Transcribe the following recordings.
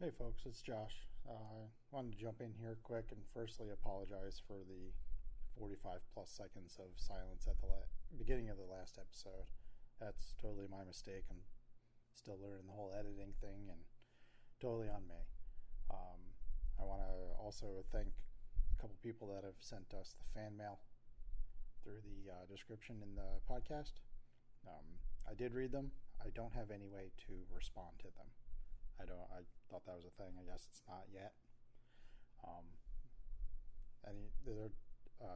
Hey folks, it's Josh. Wanted to jump in here quick and firstly apologize for the 45 plus seconds of silence at the beginning of the last episode. That's totally my mistake. I'm still learning the whole editing thing and totally on me. I want to also thank a couple people that have sent us the fan mail through the description in the podcast. I did read them. I don't have any way to respond to them. I thought that was a thing. I guess it's not yet.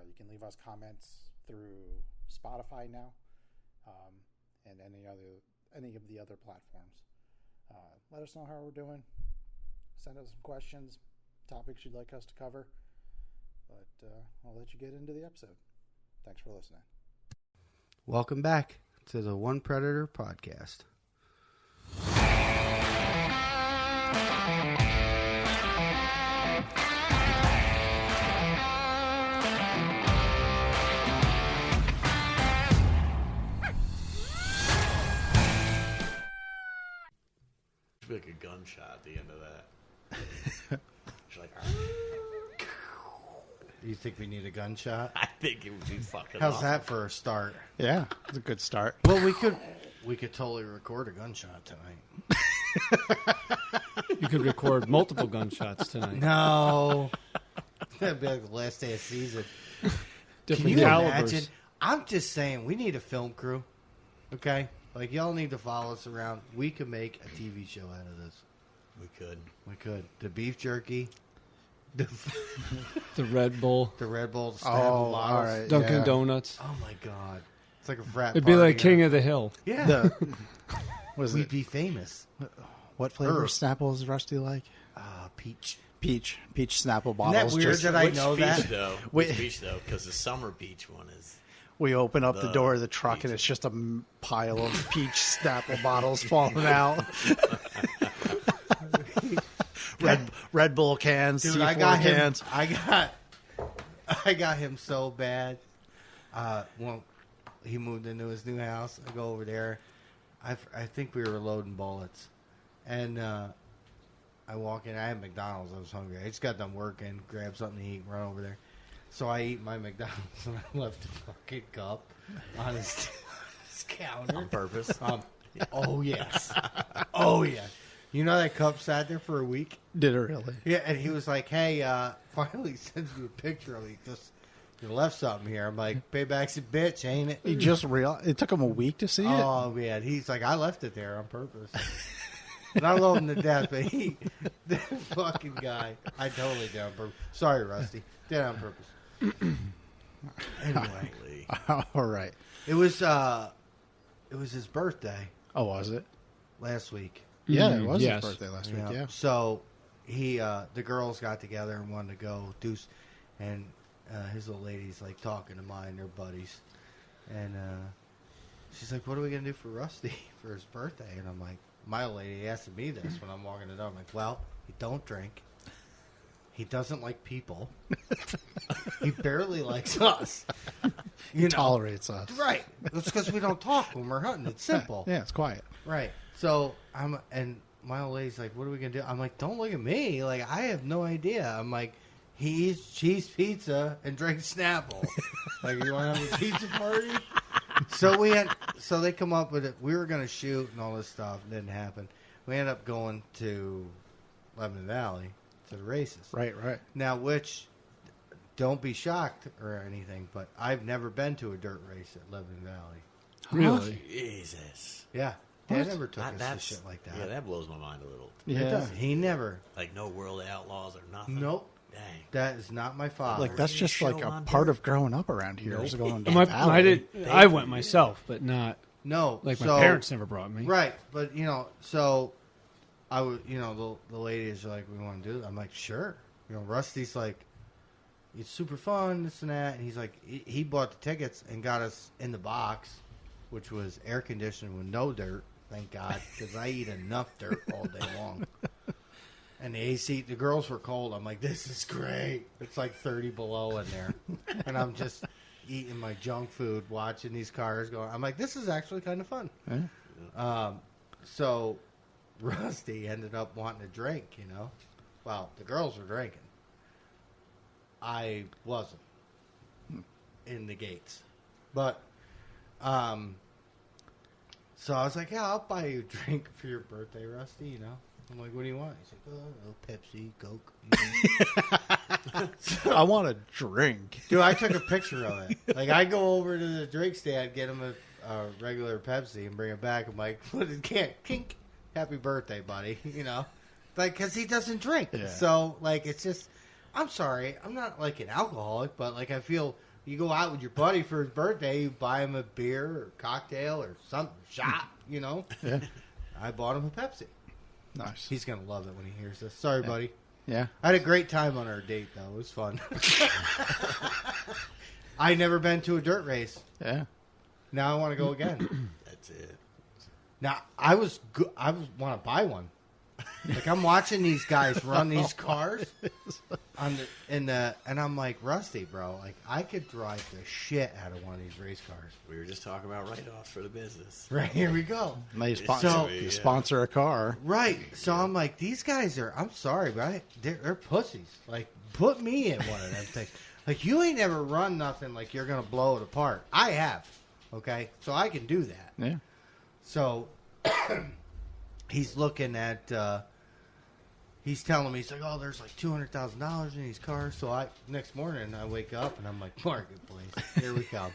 You can leave us comments through Spotify now, and any of the other platforms. Let us know how we're doing. Send us some questions, topics you'd like us to cover. But I'll let you get into the episode. Thanks for listening. Welcome back to the One Predator podcast. Should be like a gunshot at the end of that. She's like, Do you think we need a gunshot? I think it would be fucking How's awesome. that for a start? Yeah, it's a good start. Well, we could totally record a gunshot tonight. You could record multiple gunshots tonight. No. That'd be like the last day of season. Can Different you calibers. imagine? I'm just saying, we need a film crew. Okay? Like, y'all need to follow us around. We could make a TV show out of this. We could. We could. The beef jerky. The Red Bull, Red Bull. The All bottles. right. Dunkin' yeah. Donuts. Oh, my God. It's like a frat It'd be party. like King of the Hill. Yeah. We'd We'd be famous. What flavor Herb. Snapple is Rusty like? Peach. Peach Snapple Isn't bottles. that weird that I Which know beach, that? though? Wait. Which beach, though? Because the summer beach one is... We open up the The door of the truck and peach. it's just a pile of peach Snapple bottles falling out. Red Bull cans, Dude, C4 I got him. cans. I got him so bad. Well, he moved into his new house. I go over there. I think we were loading bullets, and I walk in. I had McDonald's. I was hungry. I just got done working. Grabbed something to eat. Run over there. So I eat my McDonald's and I left the fucking cup on his counter On purpose? Oh yes. Oh yeah. You know that cup sat there for a week? Did it really? Yeah, and he was like, hey, finally he sends me a picture of it. He just, you left something here. I'm like, payback's a bitch, ain't it? He just it took him a week to see it. Oh, man. He's like, I left it there on purpose. And I love him to death, but that fucking guy, I totally did on purpose. Sorry, Rusty. Did it on purpose. Anyway, All right. it was his birthday Oh, was it? last week. Yeah, it was yes. his birthday last week. Yeah. So the girls got together and wanted to go do, and his old lady's like talking to mine, their buddies, and she's like, "What are we gonna do for Rusty for his birthday?" And I'm like, my old lady asked me this when I'm walking the dog. I'm like, "Well, he don't drink. He doesn't like people. He barely likes us. He tolerates us. Right? It's because we don't talk when we're hunting. It's simple. Yeah, it's quiet. Right. So and my old lady's like, "What are we gonna do?" I'm like, "Don't look at me. Like, I have no idea." I'm like, "He eats cheese pizza and drinks Snapple. Like, you want to have a pizza party?" So they come up with it. We were gonna shoot and all this stuff. It didn't happen. We ended up going to Lebanon Valley to the races. Right. Now, which, don't be shocked or anything, but I've never been to a dirt race at Lebanon Valley. Really? Jesus. Yeah. Dad never took us to That's shit like that. Yeah, that blows my mind a little. It Yeah. does. He never. Like, no World Outlaws or nothing. Nope. Dang. That is not my father. Like that's just Show like a on part dirt. of growing up around here. Is going to My, the I valley. I went myself, but not no. like my so- parents never brought me. Right, but so I would, the lady is like, "We want to do it." I'm like, "Sure." Rusty's like, "It's super fun, this and that," and he's like, he bought the tickets and got us in the box, which was air conditioned with no dirt. Thank God, because I eat enough dirt all day long. And the AC, the girls were cold. I'm like, "This is great." It's like 30 below in there, and I'm just eating my junk food, watching these cars going. I'm like, "This is actually kind of fun." Yeah. So Rusty ended up wanting to drink, you know. Well, the girls were drinking. I wasn't in the gates. But, so I was like, yeah, I'll buy you a drink for your birthday, Rusty, you know. I'm like, what do you want? He's like, oh, Pepsi, Coke. You know? I want a drink. Dude, I took a picture of it. Like, I go over to the drink stand, get him a regular Pepsi, and bring it back. I'm like, what is kink? Happy birthday, buddy. You know? Like, because he doesn't drink. Yeah. So, like, it's just, I'm sorry. I'm not, like, an alcoholic, but, like, I feel you go out with your buddy for his birthday, you buy him a beer or cocktail or something, shot, you know? Yeah. I bought him a Pepsi. Nice. He's going to love it when he hears this. Sorry, buddy. Yeah. I had a great time on our date, though. It was fun. I never been to a dirt race. Yeah. Now I want to go again. That's it. Now I want to buy one. Like I'm watching these guys run these cars and I'm like, Rusty, bro, like I could drive the shit out of one of these race cars. We were just talking about write-offs for the business. Right, here we go. May So- sponsor a car. Right. So I'm like, these guys are, I'm sorry, but they're pussies. Like, put me in one of them things. Like, you ain't never run nothing like you're going to blow it apart. I have. Okay? So I can do that. Yeah. So he's looking at, he's telling me, he's like, oh, there's like $200,000 in these cars. So next morning I wake up and I'm like, Marketplace, here we come.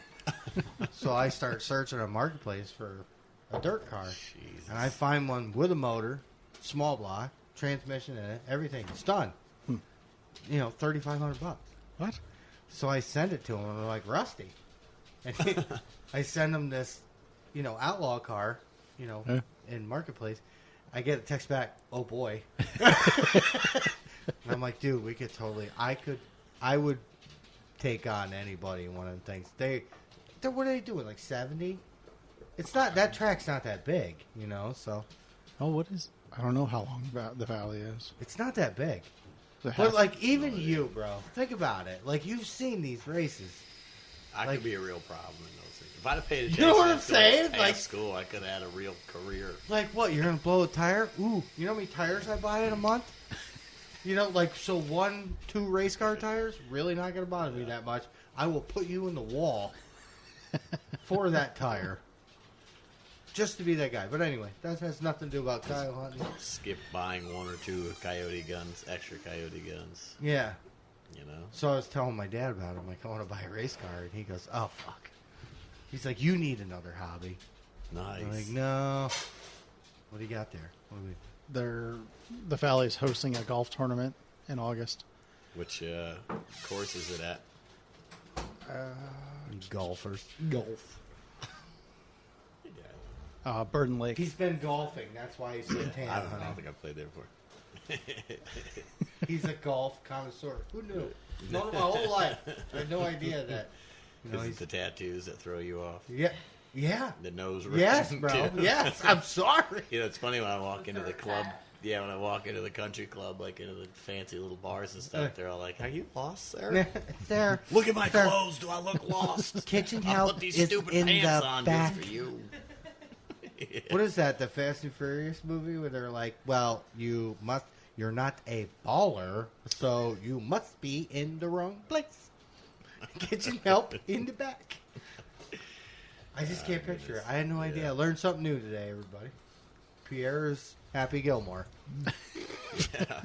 So I start searching on Marketplace for a dirt car. Jesus. And I find one with a motor, small block, transmission in it, everything. It's done. You know, $3,500. What? So I send it to him and I'm like, Rusty. And I send him this, you know, outlaw car, you know, Yeah. in Marketplace. I get a text back, oh boy. And I'm like, dude, we could totally, I would take on anybody in one of them things. What are they doing, like 70? It's not, that track's not that big, you know, so. Oh, what is? I don't know how long the valley is. It's not that big. The But like, even you, bro, think about it. Like, you've seen these races. I like- could be a real problem in those things. If I'd have paid You attention know what I'm to saying? past Like- school, I could have had a real career. Like, what, you're going to blow a tire? Ooh, you know how many tires I buy in a month? You know, like, so 1-2 race car tires, really not going to bother me that much. I will put you in the wall for that tire. Just to be that guy. But anyway, that has nothing to do about Kyle hunting. Skip buying 1 or 2 coyote guns, extra coyote guns, Yeah. you know? So I was telling my dad about it. I'm like, I want to buy a race car. And he goes, oh, fuck. He's like, you need another hobby. Nice. I'm like, no. What do you got there? What do we... The valley's hosting a golf tournament in August. Which course is it at? Golfers. Golf. Yeah. Burden Lake. He's been golfing. That's why he's so tan. I don't honey. think I've played there before. He's a golf connoisseur. Who knew? Known him my whole life. I had no idea that. You know, Is it he's the tattoos that throw you off? yeah. The nose ring? Yes, bro. too? Yes. I'm sorry. You know, it's funny when I walk into the club. Yeah, when I walk into the country club, like into the fancy little bars and stuff, they're all like, "Are you lost, sir? It's there. Look at my Sir. clothes. Do I look lost? Kitchen I'll help put these is stupid in pants the on back. just for you." What is that? The Fast and Furious movie where they're like, "Well, you're not a baller, so you must be in the wrong place. Kitchen help in the back." I just can't picture it. I had no idea. I learned something new today, everybody. Pierre is Happy Gilmore. Yeah.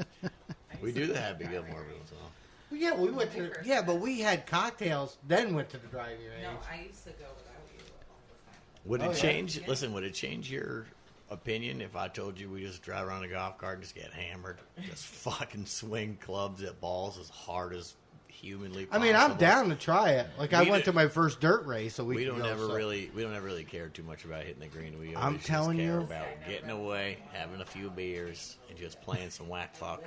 We do the Happy Gilmore rules off. Well, yeah, we went to. Yeah, but we had cocktails, then went to the driving range. No, I used to go without you all the time. Would Oh, it yeah. change? Listen, would it change your opinion if I told you we just drive around a golf cart and just get hammered, just fucking swing clubs at balls as hard as humanly I possible? mean, I'm down to try it. Like, I We went do- to my first dirt race a week We ago. don't ever so- really care too much about hitting the green. We I'm always telling just care you. about getting away, having a few beers, and just playing some whack fuck.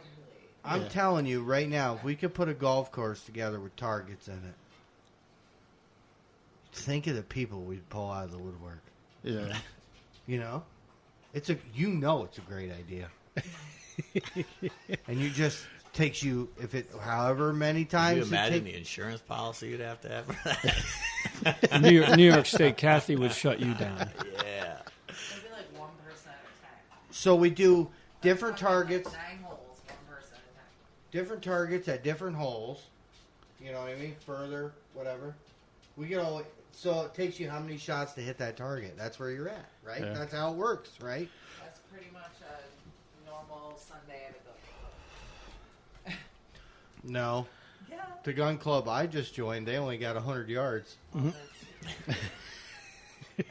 I'm telling you right now, if we could put a golf course together with targets in it, think of the people we'd pull out of the woodwork. Yeah. You know, it's a great idea, and you just takes you however many Can times. you it imagine take- the insurance policy you'd have for that? New York State Kathy would shut you down. Yeah. Maybe like 1% at a time. So we do different targets, 9 holes, 1 person at a time. different targets at different holes. You know what I mean? Further, whatever. We get all. So it takes you how many shots to hit that target? That's where you're at, right? Yeah. That's how it works, right? That's pretty much a normal Sunday at a gun club. No. Yeah. The gun club I just joined, they only got 100 yards.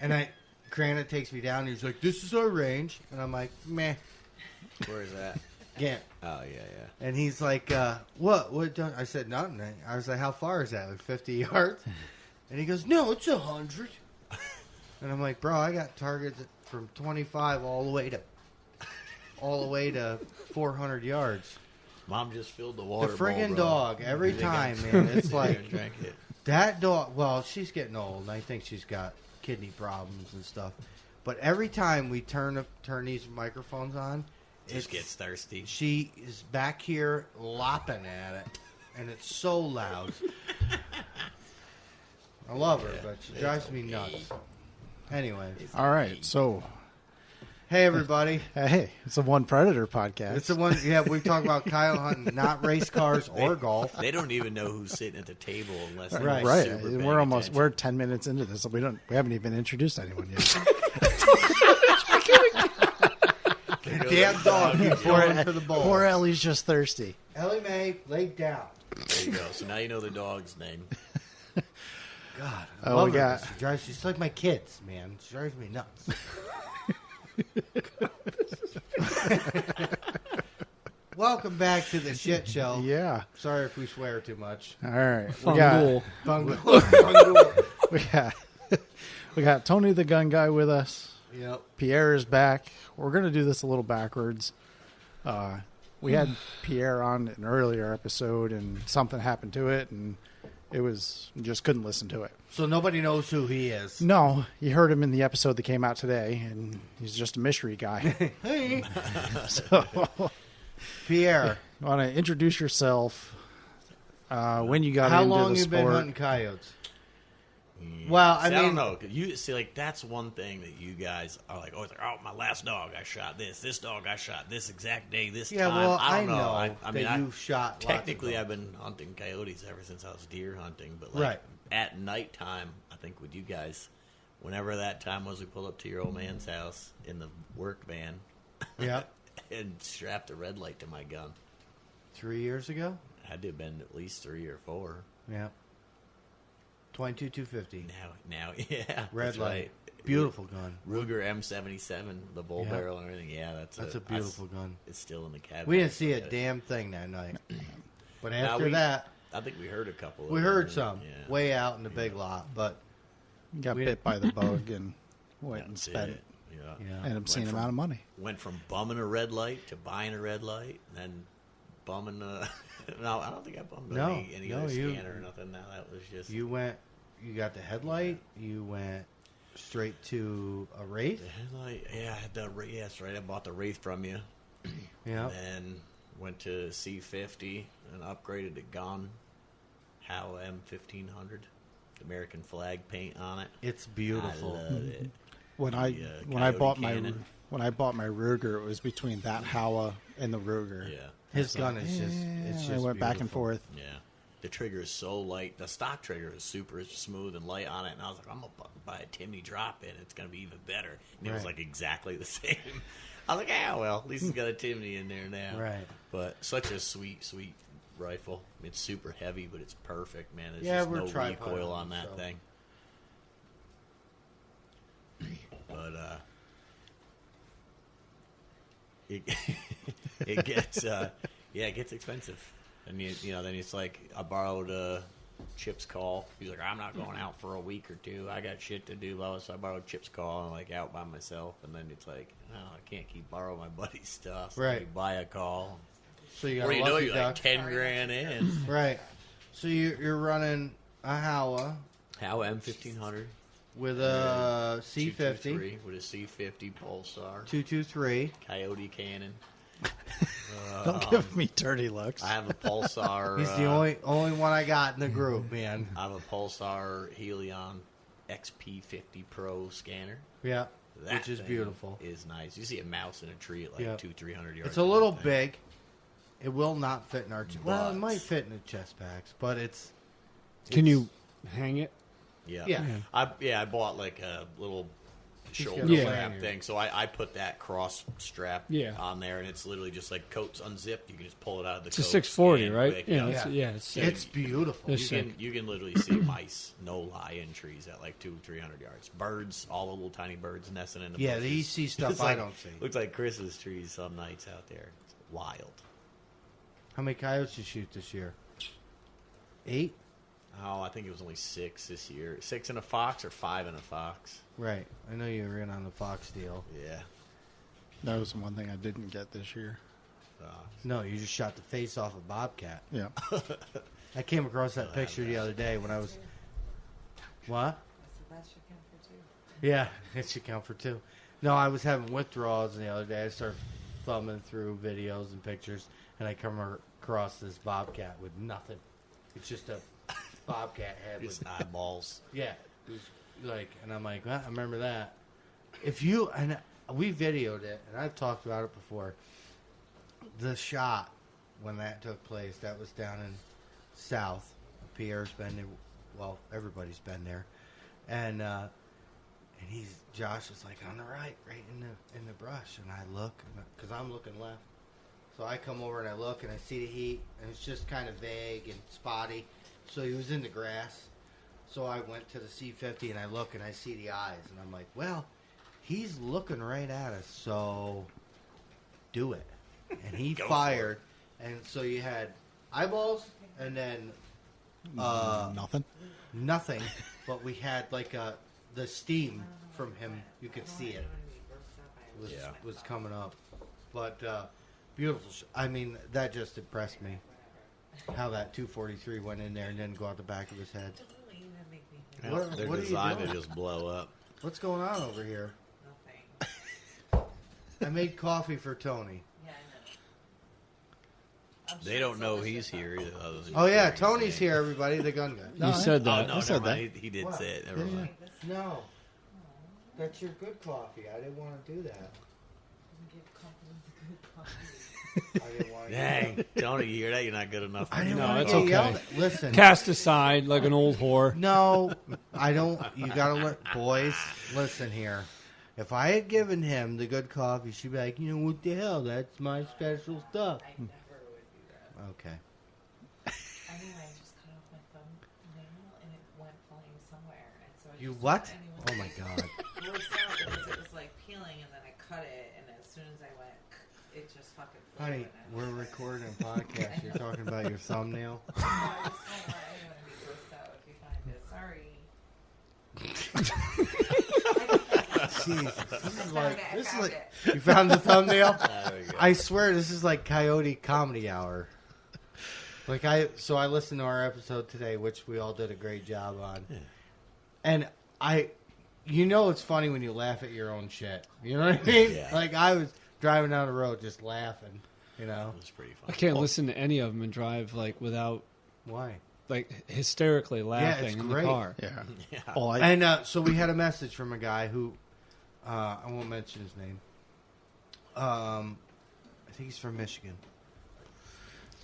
And Granite takes me down and he's like, "This is our range." And I'm like, "Meh." Where is that? Yeah. Oh, yeah. And he's like, what? I said, nothing. I was like, "How far is that? Like 50 yards?" And he goes, "No, it's 100. And I'm like, "Bro, I got targets from 25 all the way to 400 yards. Mom just filled the water The friggin' bowl, bro. dog, every time, man. It's like, Drank it. that dog, well, she's getting old, and I think she's got kidney problems and stuff. But every time we turn these microphones on, Just gets thirsty. she is back here lopping at it, and it's so loud. I love her, but she drives me nuts. Anyway, All right, so hey everybody, hey, it's a One Predator podcast. it's the one. Yeah, we talk about Kyle hunting, not race cars or golf. They don't even know who's sitting at the table unless they're Right. right. super paying We're attention. 10 minutes into this. So we haven't even introduced anyone yet. Damn dog, keeps going for the ball. Poor Ellie's just thirsty. Ellie Mae laid down. There you go. So now you know the dog's name. God, I Oh, love we her. got- She's like my kids, man. She drives me nuts. Welcome back to the shit show. Yeah. Sorry if we swear too much. All right. Fungal. We got Tony the gun guy with us. Yep. Pierre is back. We're going to do this a little backwards. We had Pierre on an earlier episode, and something happened to it, and you just couldn't listen to it. So nobody knows who he is. No, you heard him in the episode that came out today, and he's just a mystery guy. Hey, So, Pierre. want to introduce yourself? When you got How into long the you sport? been hunting coyotes? Well, I See, I mean, don't know. 'Cause you see, like that's one thing that you guys are like, always like, oh, my last dog, I shot this. This dog, I shot this exact day, this yeah. time. Well, I don't know. know I mean, that you've shot. technically, lots I've of been hunting coyotes ever since I was deer hunting. But like Right. at nighttime, I think with you guys, whenever that time was, we pulled up to your old man's house in the work van dogs. Yeah. and strapped a red light to my gun. 3 years ago. Had to have been at least 3 or 4. Yeah. 22-250. Now, yeah, Red that's light. right. Beautiful gun. Ruger M77, the bull Yeah. barrel and everything. Yeah, That's a beautiful gun. It's still in the cabinet. We didn't see a damn thing that night. But after that, I think we heard a couple. we of heard them. some Yeah. way out in the big lot. But Got We- bit by the bug and went and That's spent it. Yeah. yeah, an obscene Went from- amount of money. Went from bumming a red light to buying a red light, and then bumming. No, I don't think I bummed No, any no, other you- scanner or nothing. No, that was just you got the headlight. You went straight to a Wraith. the headlight. Yeah, I had the yeah, that's right. I bought the Wraith from you. Yeah. Then went to C50 and upgraded to gun. Howe M1500, American flag paint on it. It's beautiful. I love it. When I The, when I Coyote bought cannon. my Ruger, it was between that Howa and the Ruger. Yeah, His gun is just. It's just I went back and beautiful. forth. yeah. The trigger is so light. The stock trigger is super smooth and light on it. And I was like, I'm gonna buy a Timney drop in. It's gonna be even better. And it was Right. like exactly the same. I was like, yeah, well, at least it's got a Timney in there now. Right. But such a sweet rifle. It's super heavy, but it's perfect, man. There's Yeah, just we're no tripod recoil on, on that so. thing. But it gets it gets expensive. And then it's like I borrowed Chip's call. He's like, I'm not going out for a week or two. I got shit to do. So I borrowed Chip's call and like out by myself. And then it's like, no, I can't keep borrowing my buddy's stuff. So Right. you buy a call. So you got Or a you know lucky you're duck. like 10 grand in. Right. So you're running a Howa How M1500 with a C50 223 with a C50 Pulsar 223. Coyote cannon. Don't give me dirty looks. I have a Pulsar. He's the only one I got in the group, man. I have a Pulsar Helion XP50 Pro scanner. Yeah. That which is thing beautiful. Is nice. You see a mouse in a tree at like Yep. 200-300 yards. It's a little big. It will not fit in our chest. Well, it But- might fit in the chest packs, but Can you hang it? Yeah. Yeah. I bought like a little shoulder got a strap lanyard. thing. So I put that cross strap Yeah. on there, and it's literally just like coats unzipped. You can just pull it out of the It's a coat, 640, scan right? quick, Yeah, Yeah. it's It's beautiful. It's sick. You can literally see mice, no lie, in trees at like 200-300 yards. Birds, all the little tiny birds nesting in the Yeah, bushes. you see stuff It's I like- don't see. Looks like Chris's trees some nights out there. It's wild. How many coyotes you shoot this year? 8? Oh, I think it was only 6 this year. 6 in a fox or 5 in a fox. Right. I know you were in on the fox deal. Yeah. That was one thing I didn't get this year. No, you just shot the face off a bobcat. Yeah. I came across that picture the other day when I was... What? I said that should count for 2. Yeah, it should count for 2. No, I was having withdrawals the other day. I started thumbing through videos and pictures, and I come across this bobcat with nothing. It's just a bobcat head with Just eyeballs. yeah. It was like, and I'm like, well, I remember that. If you and we videoed it, and I've talked about it before. The shot when that took place, that was down in South. Pierre's been there. Well, everybody's been there, and Josh is like on the right in the brush, and I look because I'm looking left. So I come over and I look and I see the heat, and it's just kind of vague and spotty. So he was in the grass. So I went to the C50 and I look and I see the eyes, and I'm like, well, he's looking right at us, so do it. And he Go for fired, and so you had eyeballs and then Nothing. nothing, but we had like the steam from him. You could see it. Was coming up, but beautiful. I mean, that just impressed me. How that 243 went in there and didn't go out the back of his head. Yeah, What- they're what are you designed to doing? just blow up. What's going on over here? Nothing. I made coffee for Tony. Yeah, I know. They don't know he's here either. Other than Oh yeah, hearing his Tony's name. here, everybody. The gun guy. You said Oh, that. no, I said never that. mind. He did What? say it. Never Yeah, mind. No, that's your good coffee. I didn't want to do that. I didn't want to. Dang, Tony, you hear that? You're not good enough. I didn't No, want it's to get okay. yelled at. Listen, Cast aside like an old whore. no, I don't. You gotta let boys listen here. If I had given him the good coffee, she'd be like, you know what the hell? That's my special stuff. I never would do that. Okay. Anyway, I just cut off my thumbnail and it went flying somewhere. And so I You just what? told anyone Oh my god. It was sad because it was like peeling and then I cut it and as soon as I went, it just fucking flew. Honey, and I we're was like, recording a podcast. You're talking about your thumbnail. "No, I just don't want anyone to be grossed out if you find it. Sorry. Jeez, this is like I this is found like it. you found the thumbnail. There we go. I swear this is like Coyote Comedy Hour. Like I listened to our episode today, which we all did a great job on, and you know, it's funny when you laugh at your own shit. You know what I mean? Yeah. Like I was driving down the road just laughing. You know It was pretty I fun. can't listen to any of them and drive like without why? like hysterically laughing in the great. car. Yeah. Yeah. Well, And so we had a message from a guy who I won't mention his name. I think he's from Michigan,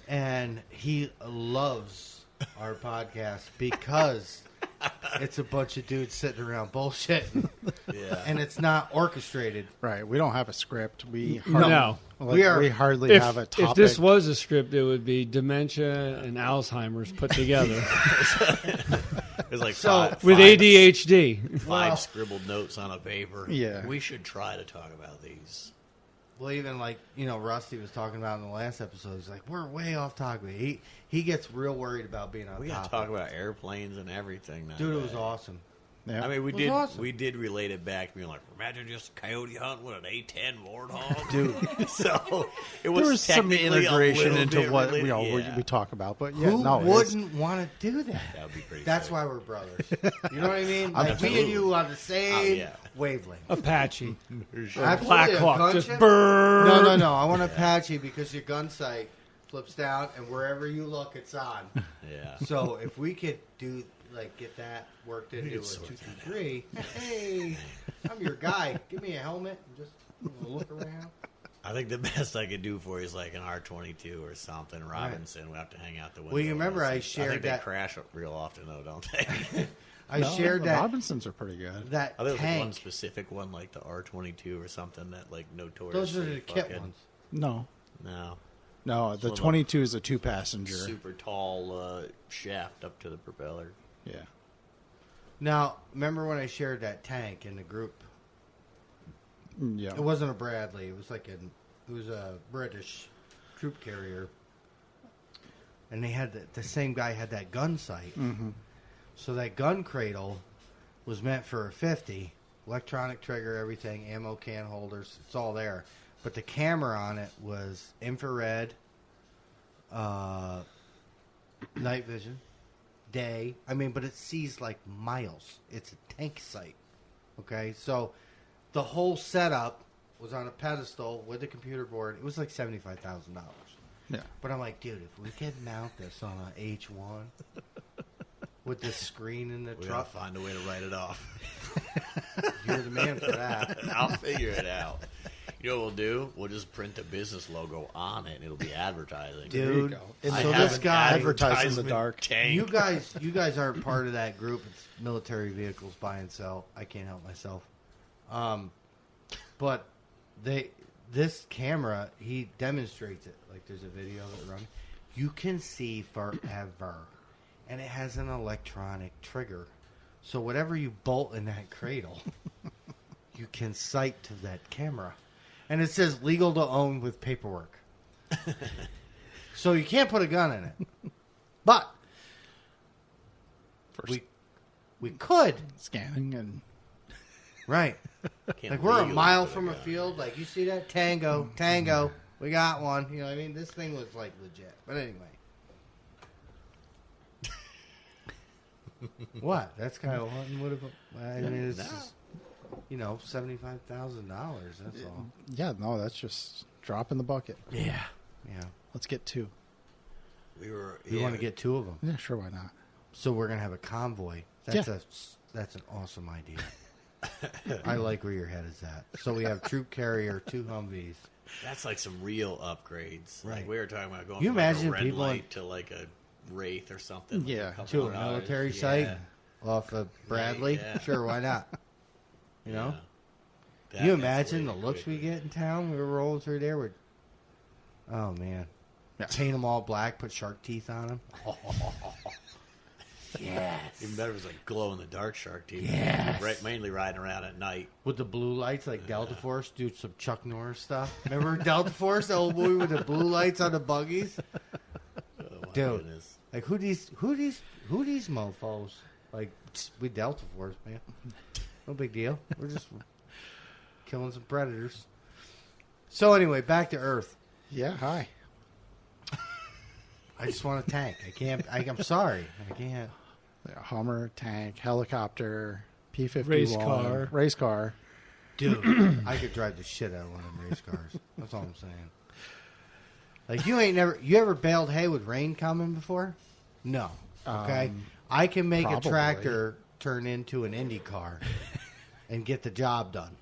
and he loves our podcast because it's a bunch of dudes sitting around bullshitting, Yeah. and it's not orchestrated. right. We don't have a script. We No. we hardly have a topic. If this was a script, it would be dementia and Alzheimer's put together There's like So- with ADHD. five Well- scribbled notes on a paper. Yeah. We should try to talk about these. Well, even like Rusty was talking about in the last episode. He's like, we're way off topic. He gets real worried about being on We got to topic. talk about airplanes and everything now. Dude, it was awesome. yeah. I mean, It was awesome. we did relate it back, being like, imagine just a coyote hunt with an A-10 Warthog. Dude. So it there was was some technically a integration little into bit what related. we talk about, but yeah, Who no, wouldn't want to do that? That would be pretty. That's sick. why we're brothers. You know what I mean? Like me Absolutely. and you on the same yeah. wavelength. Apache. Absolutely, Black a Hawk. gunship? Just burn. No. I want Apache because your gun sight flips down, and wherever you look, it's on. Yeah. So if we could do like get that worked into a could sort that 223. Hey, I'm your guy. Give me a helmet and just look around. I think the best I could do for you is like an R22 or something. Robinson, we have to hang out the window. Well, you remember I think shared they that. crash real often, though, don't they? I shared the that. Robinsons are pretty good. That I think there's like one tank. specific one, like the R22 or something, that like notoriously. Those are the kit fucking- ones. No, No, the one of 22 is a 2-passenger. super tall shaft up to the propeller. Yeah. Now, remember when I shared that tank in the group? Yeah. It wasn't a Bradley. It was like it was a British troop carrier, and they had the same guy had that gun sight. Mm-hmm. So that gun cradle was meant for a 50, electronic trigger, everything, ammo can holders. It's all there, but the camera on it was infrared, night vision, day. I mean, but it sees like miles. It's a tank sight. Okay, so the whole setup was on a pedestal with a computer board. It was like $75,000. Yeah. But I'm like, dude, if we could mount this on a H1 with the screen in the We truck, gotta find a way to write it off. you're the man for that. I'll figure it out. You know what we'll do? We'll just print a business logo on it, and it'll be advertising. There you Dude, go. and I so have this an guy, advertising in the dark. tank. you guys aren't part of that group. It's military vehicles buy and sell. I can't help myself. But this camera, he demonstrates it. Like there's a video of it running. You can see forever, and it has an electronic trigger. So whatever you bolt in that cradle, you can sight to that camera, and it says legal to own with paperwork. So you can't put a gun in it, but First we could. scanning and Right. Can't Like we're a legally mile put from a gun. field. Like you see that Tango, we got one. You know what I mean? This thing was like legit. But anyway. What? That's kind of hunting would have. I mean, it's No. just, $75,000. That's all. yeah, no, that's just drop in the bucket. Yeah. Yeah. Let's get 2. We want to get 2 of them. Yeah, sure, why not? So we're gonna have a convoy. That's an awesome idea. I like where your head is at. So we have troop carrier, 2 Humvees. That's like some real upgrades. Right. Like we were talking about going You from like imagine a red people light to like a Wraith or something. like Yeah, a couple To a of dollars. military Yeah. site off of Bradley. yeah. Sure, why not? You know? Yeah. That- Can you that's imagine the way looks we quicker. get in town? We were rolling through there. Oh man, Yeah. paint them all black, put shark teeth on them. Yes, Even better was like glow in the dark shark teeth. Yes. Right, mainly riding around at night. with the blue lights like Delta Force, do some Chuck Norris stuff. Remember Delta Force, the old movie with the blue lights on the buggies? Oh, my Dude. goodness. Like who these mofos? Like we Delta Force, man. No big deal. We're just killing some predators. So anyway, back to Earth. Yeah, hi. I just want a tank. I can't. I'm sorry. I can't. Yeah, Hummer, tank, helicopter, P-51. Race car. Race car. Dude, I could drive the shit out of one of them race cars. That's all I'm saying. Like you ever baled hay with rain coming before? No. Okay. I can make probably. a tractor turn into an Indy car and get the job done.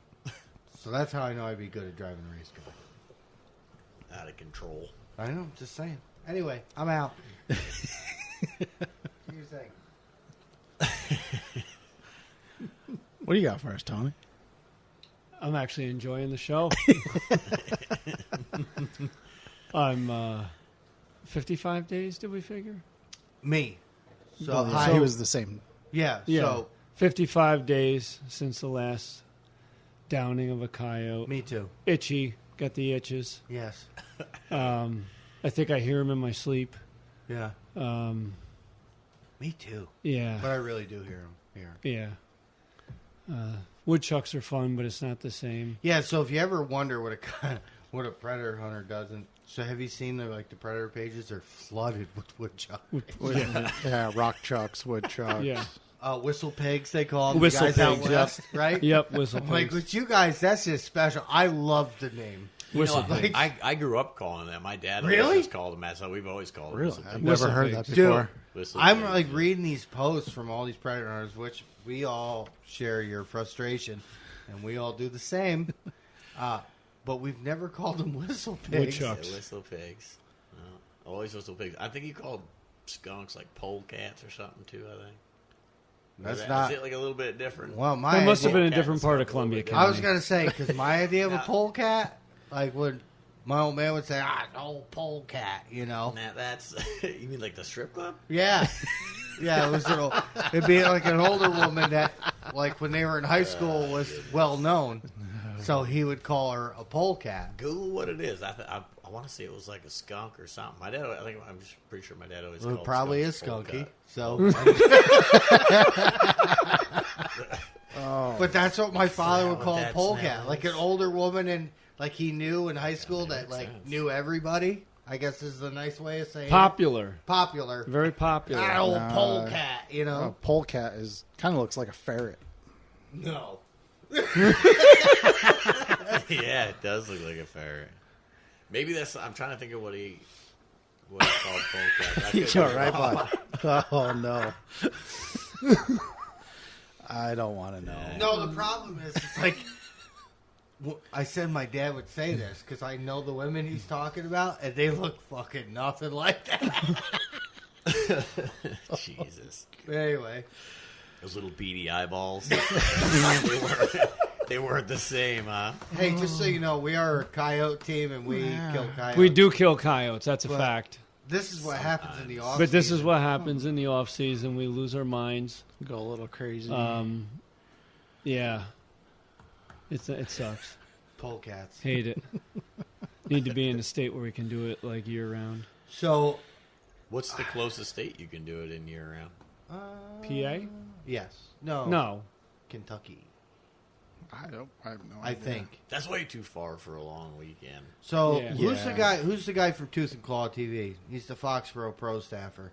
So that's how I know I'd be good at driving a race car. Out of control. I know. Just saying. Anyway, I'm out. What do you think? What do you got for us, Tony? I'm actually enjoying the show. I'm 55 days, did we figure? Me. So, Well, I he was the same. Yeah. Yeah. So 55 days since the last downing of a coyote. me too. Itchy. Got the itches. Yes. I think I hear him in my sleep. Yeah. Me too. Yeah. But I really do hear him here. Yeah. Woodchucks are fun, but it's not the same. Yeah. So if you ever wonder what a predator hunter doesn't, so have you seen the predator pages? They're flooded with woodchucks. Yeah, rock chucks, wood chucks. Yeah. Whistle pigs, they call them. Whistle the guys out pigs, west, right? Yep, whistle Like pigs. with you guys, that's just special. I love the name. Whistle pigs. I grew up calling them. My dad Really? always called them that, so we've always called them Really? whistle I've pigs. never Whistle heard that pigs. before. Whistle I'm pigs, like yeah. reading these posts from all these predator hunters, which we all share your frustration, and we all do the same. But we've never called them whistle pigs. Woodchucks. Yeah, whistle pigs. No, always whistle pigs. I think you called skunks like polecats or something too. I think. That's Is not. it like a little bit different? Well, my That must have been a Polecat different is part a of little Columbia bit County. I was gonna say because my idea of a Yeah. polecat, like when my old man would say, "old polecat," you know. That's you mean like the strip club? Yeah, yeah. It'd be like an older woman that, like when they were in high school, was well known. So he would call her a polecat. Google what it is. I want to say it was like a skunk or something. My dad, I'm just pretty sure my dad always Well, called it probably is skunks skunky. polecat. So, but that's what my father would what call a that polecat, smell like is? an older woman, and like he knew in high school that makes like sense. knew everybody. I guess is the nice way of saying it. Popular. Popular. Very popular. That old Nah. polecat, you A know. polecat is kind of looks like a ferret. No. Yeah, it does look like a ferret. Maybe that's. I'm trying to think of what he called polecat. I could You're be right, wrong. bud. Oh no. I don't want to know. No, the problem is, it's like, I said my dad would say this because I know the women he's talking about, and they look fucking nothing like that. Jesus, But anyway, those little beady eyeballs. they weren't the same, huh? hey, just so you know, we are a coyote team, and we kill coyotes. We do kill coyotes. That's a But- fact. This is what happens in the off. But this is what happens in the off season. We lose our minds. Go a little crazy. Yeah. It sucks. polecats. Hate it. Need to be in a state where we can do it like year round. So, What's the closest state you can do it in year round? PA? yes, no, No. Kentucky, I have no I idea. think. That's way too far for a long weekend. So, Yeah. who's the Yeah. guy? Who's the guy from Tooth and Claw TV? He's the Foxborough pro staffer.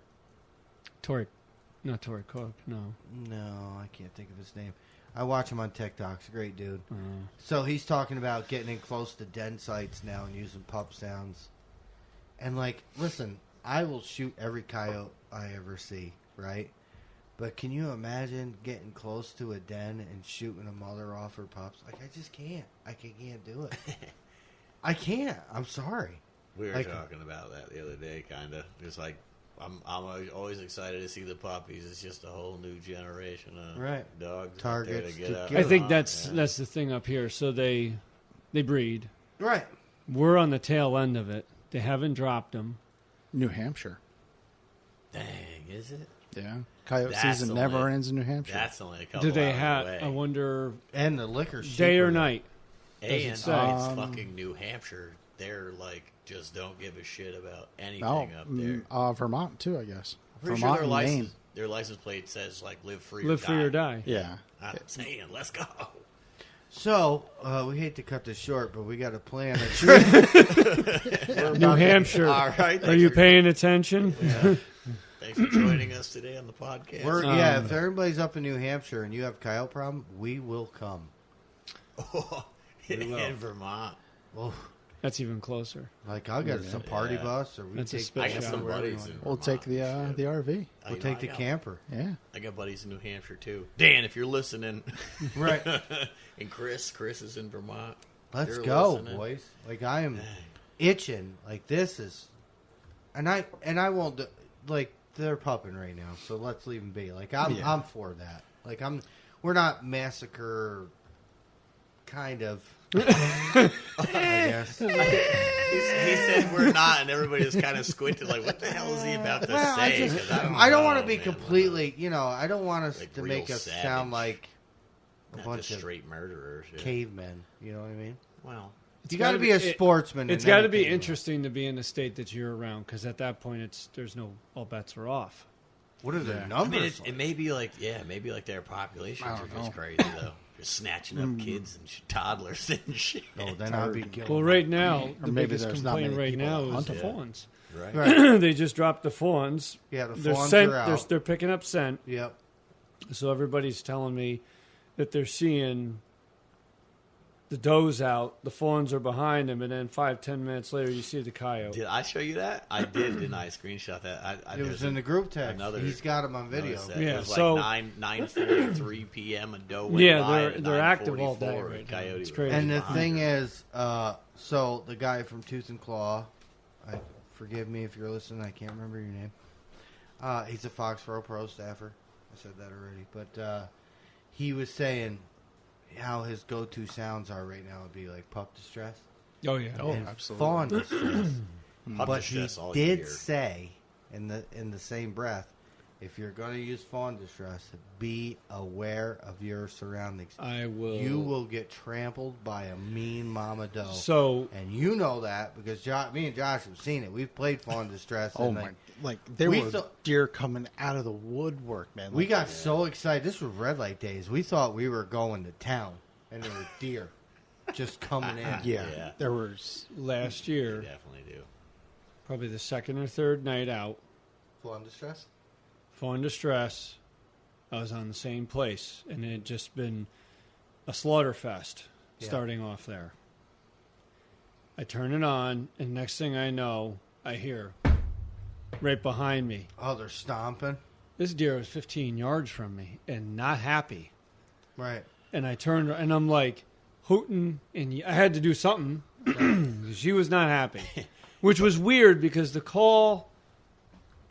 Not Tory Cook. No. No, I can't think of his name. I watch him on TikTok. He's a great dude. Uh, So he's talking about getting in close to den sites now and using pup sounds. And like, listen, I will shoot every coyote I ever see, right? But can you imagine getting close to a den and shooting a mother off her pups? Like, I just can't. I can't do it. I can't. I'm sorry. We were Like- talking about that the other day, kind of. It's like I'm always excited to see the puppies. It's just a whole new generation of Right. dogs. Targets out there to get to out get I and think hunt, that's yeah. that's the thing up here. So they breed. Right. We're on the tail end of it. They haven't dropped them. New Hampshire. Dang, is it? Yeah. Coyote That's season never only- ends in New Hampshire. That's only a couple. Do they hours have? away. I wonder, And the liquor day or night. And does it it's say? fucking New Hampshire. They're like just don't give a shit about anything No, up there. Vermont too, I guess. Pretty Vermont sure and Maine. their license plate says like live free Live free or die. Yeah. I'm saying, let's go. So, we hate to cut this short, but we got a plan. A trip. New Hampshire. All right. Are you paying attention? Thanks for joining us today on the podcast. If everybody's up in New Hampshire and you have coyote problem, we will come. in Vermont. Oh, That's even closer. like I'll get us a party bus, or we That's a take. special I got some wherever you buddies. want. In We'll Vermont take the and shit. RV. We'll I take the got- camper. Yeah. I got buddies in New Hampshire too. Dan, if you're listening, Right. and Chris is in Vermont. Let's You're go, listening. boys. Like I am Dang. itching. Like this is, and I won't do, like they're pupping right now. So let's leave them be. Like I'm for that. Like we're not massacre. Kind of. I guess. He said we're not, and everybody just kind of squinted like, what the hell is he about to Well, say? 'Cause I don't know, want to be man. completely, I don't want us Like to real make us savage. sound like a Not bunch just of straight murderers. Yeah. cavemen. You know what I mean? Well, You got to be a sportsman. It's and got then to a be caveman. interesting to be in a state that you're around, because at that point, there's no all bets are off. What are the Yeah. I numbers? mean, it may be like, maybe like their populations I are don't just know. crazy though. Just snatching up kids and toddlers and shit. oh, then I'll be killing. Well, right now, Or the maybe biggest there's not complaint many right people now that is hunt the them. fawns. Right. Right. They just dropped the fawns. Yeah, the They're fawns scent. are out. They're picking up scent. Yep. So everybody's telling me that they're seeing the doe's out, the fawns are behind him, and then 5-10 minutes later you see the coyote. Did I show you that? I did, didn't I? Screenshot that. It was in the group text. another- He's got him on video. Noticed that. Yeah, It was so- like 9:43 p.m. A doe went Yeah, by they're- at they're active all 9:44, day and right now. coyote It's was crazy. And the behind thing her. is, so the guy from Tooth and Claw, forgive me if you're listening, I can't remember your name. He's a Foxborough Pro staffer. I said that already. But he was saying how his go-to sounds are right now would be like pup distress Oh, yeah. Oh, and absolutely. fawn distress. Pup But he distress all did year. say in the same breath, if you're going to use fawn distress, be aware of your surroundings. I will. You will get trampled by a mean mama doe. So, And you know that because me and Josh have seen it. We've played fawn distress. Oh and my! like, Like there we were thought- deer coming out of the woodwork, man. we Like, got so excited. This was red light days. We thought we were going to town, and there were deer just coming in. yeah, Yeah. there was. last You year, definitely do. probably the second or third night out, Fawn distress. fawn distress, I was on the same place, and it had just been a slaughter fest Yeah. starting off there. I turn it on, and next thing I know, I hear right behind me. Oh, they're stomping. This deer was 15 yards from me and not happy. Right. And I turned, and I'm like hooting, and I had to do something. She was not happy, which was weird because the call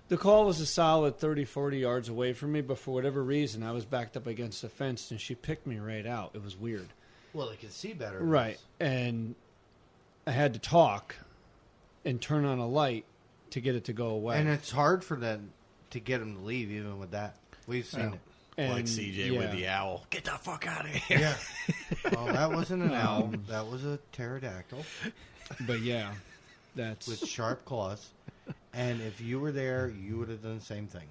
was a solid 30, 40 yards away from me, but for whatever reason, I was backed up against the fence, and she picked me right out. It was weird. Well, they can see better. Right. And I had to talk and turn on a light to get it to go away. And it's hard for them to get them to leave, even with that. We've seen it. And, Like CJ yeah. with the owl. Get the fuck out of here. Yeah. Well, that wasn't an owl. That was a pterodactyl But yeah, that's. with sharp claws. And if you were there, you would have done the same thing.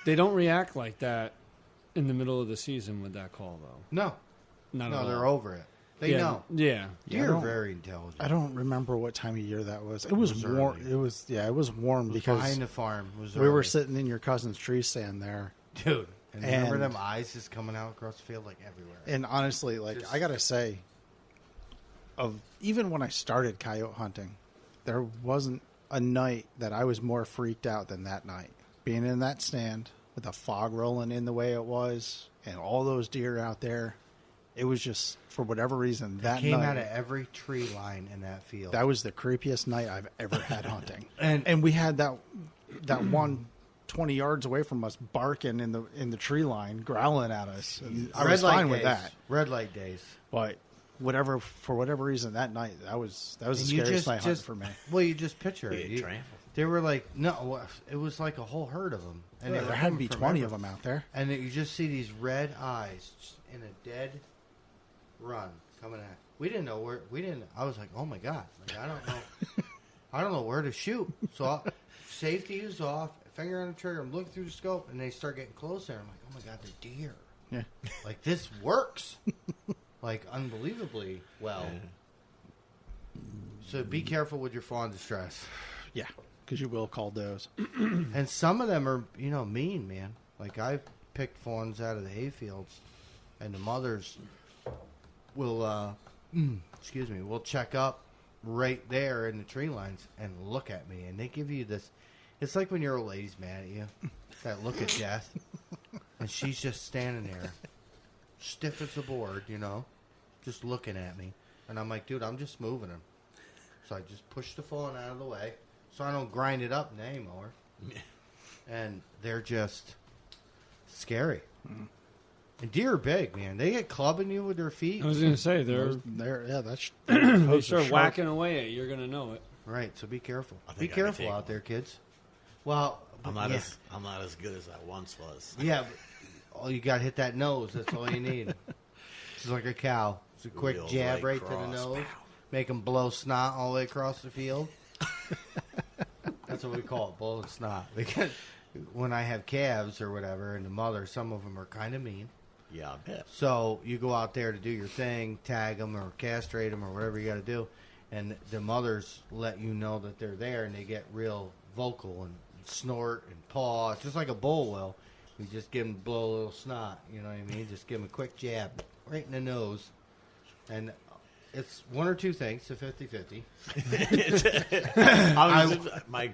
They don't react like that in the middle of the season with that call, though. No. Not at No, all. they're over it. They yeah, know. Yeah. Deer I are don't- very intelligent. I don't remember what time of year that was. It was was warm. early. It was it was warm It was because behind the farm. It was we were early. sitting in your cousin's tree stand there. Dude. And remember And- them eyes just coming out across the field like everywhere. And honestly, like Just- I gotta say, of even when I started coyote hunting, there wasn't a night that I was more freaked out than that night. Being in that stand with the fog rolling in the way it was, and all those deer out there, it was just for whatever reason that Came night. out of every tree line in that field. That was the creepiest night I've ever had hunting. And- we had that one 20 yards away from us barking in the tree line, growling at us. And I was fine with that. Red light days. But for whatever reason that night that was the And you scariest night hunting for me. Well, you just picture You it. get trampled. They were like, no, it was like a whole herd of them. And they There were had to coming be from 20 everywhere. of them out there. And you just see these red eyes just in a dead run coming at. We didn't know where. I was like, oh my god, like, I don't know. I don't know where to shoot. So safety is off. Finger on the trigger. I'm looking through the scope, and they start getting closer. I'm like, oh my god, they're deer. Yeah. Like this works. Like unbelievably well. So be careful with your fawn distress. Yeah, because you will call those. And some of them are, mean, man. Like I picked fawns out of the hayfields, and the mothers will, will check up right there in the tree lines and look at me, and they give you this. It's like when your old lady's mad at you, that look of death, and she's just standing there, stiff as a board, just looking at me, and I'm like, dude, I'm just moving him. So I just push the fawn out of the way, so I don't grind it up anymore. And they're just scary. And deer are big, man. They get clubbing you with their feet. I was going to say, That's they start whacking away at you. You're going to know it. Right, so be careful. I Be think I can careful take out one. there, kids. Well, I'm not yeah. as good as I once was. Yeah, but all you got to hit that nose. That's all you need. It's like a cow. It's a quick Real jab light right to the cross. nose. Pow. Make them blow snot all the way across the field. That's what we call it, blowing snot. Because when I have calves or whatever, and the mother, some of them are kind of mean. Yeah, I bet. So you go out there to do your thing, tag them or castrate them or whatever you got to do, and the mothers let you know that they're there, and they get real vocal and snort and paw, just like a bull will. You just give them blow a little snot, you know what I mean? Just give them a quick jab right in the nose, and it's one or two things. It's a 50-50. My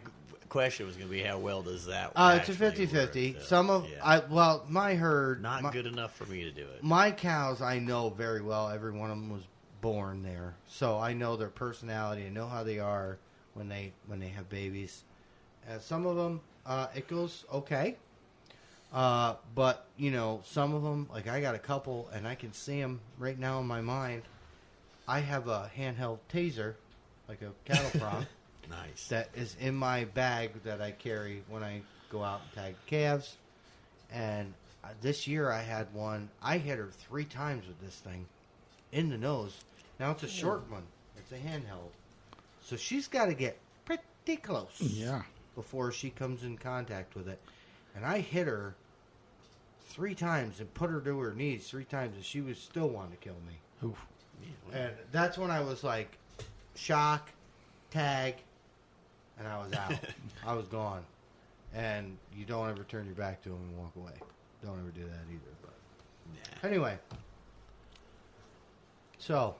question was going to be, how well does that It's a actually 50-50. work? Some of Yeah. my herd Not good enough for me to do it. My cows, I know very well. Every one of them was born there, so I know their personality. I know how they are when they have babies. Some of them, it goes okay, but some of them, like I got a couple, and I can see them right now in my mind. I have a handheld taser, like a cattle prod, Nice. that is in my bag that I carry when I go out and tag calves. And this year I had one. I hit her 3 times with this thing in the nose. Now it's a short one. It's a handheld. So she's got to get pretty close Yeah. before she comes in contact with it. And I hit her 3 times and put her to her knees 3 times, and she was still wanting to kill me. Oof. And that's when I was like, shock, tag, and I was out. I was gone. And you don't ever turn your back to them and walk away. Don't ever do that either. But anyway, so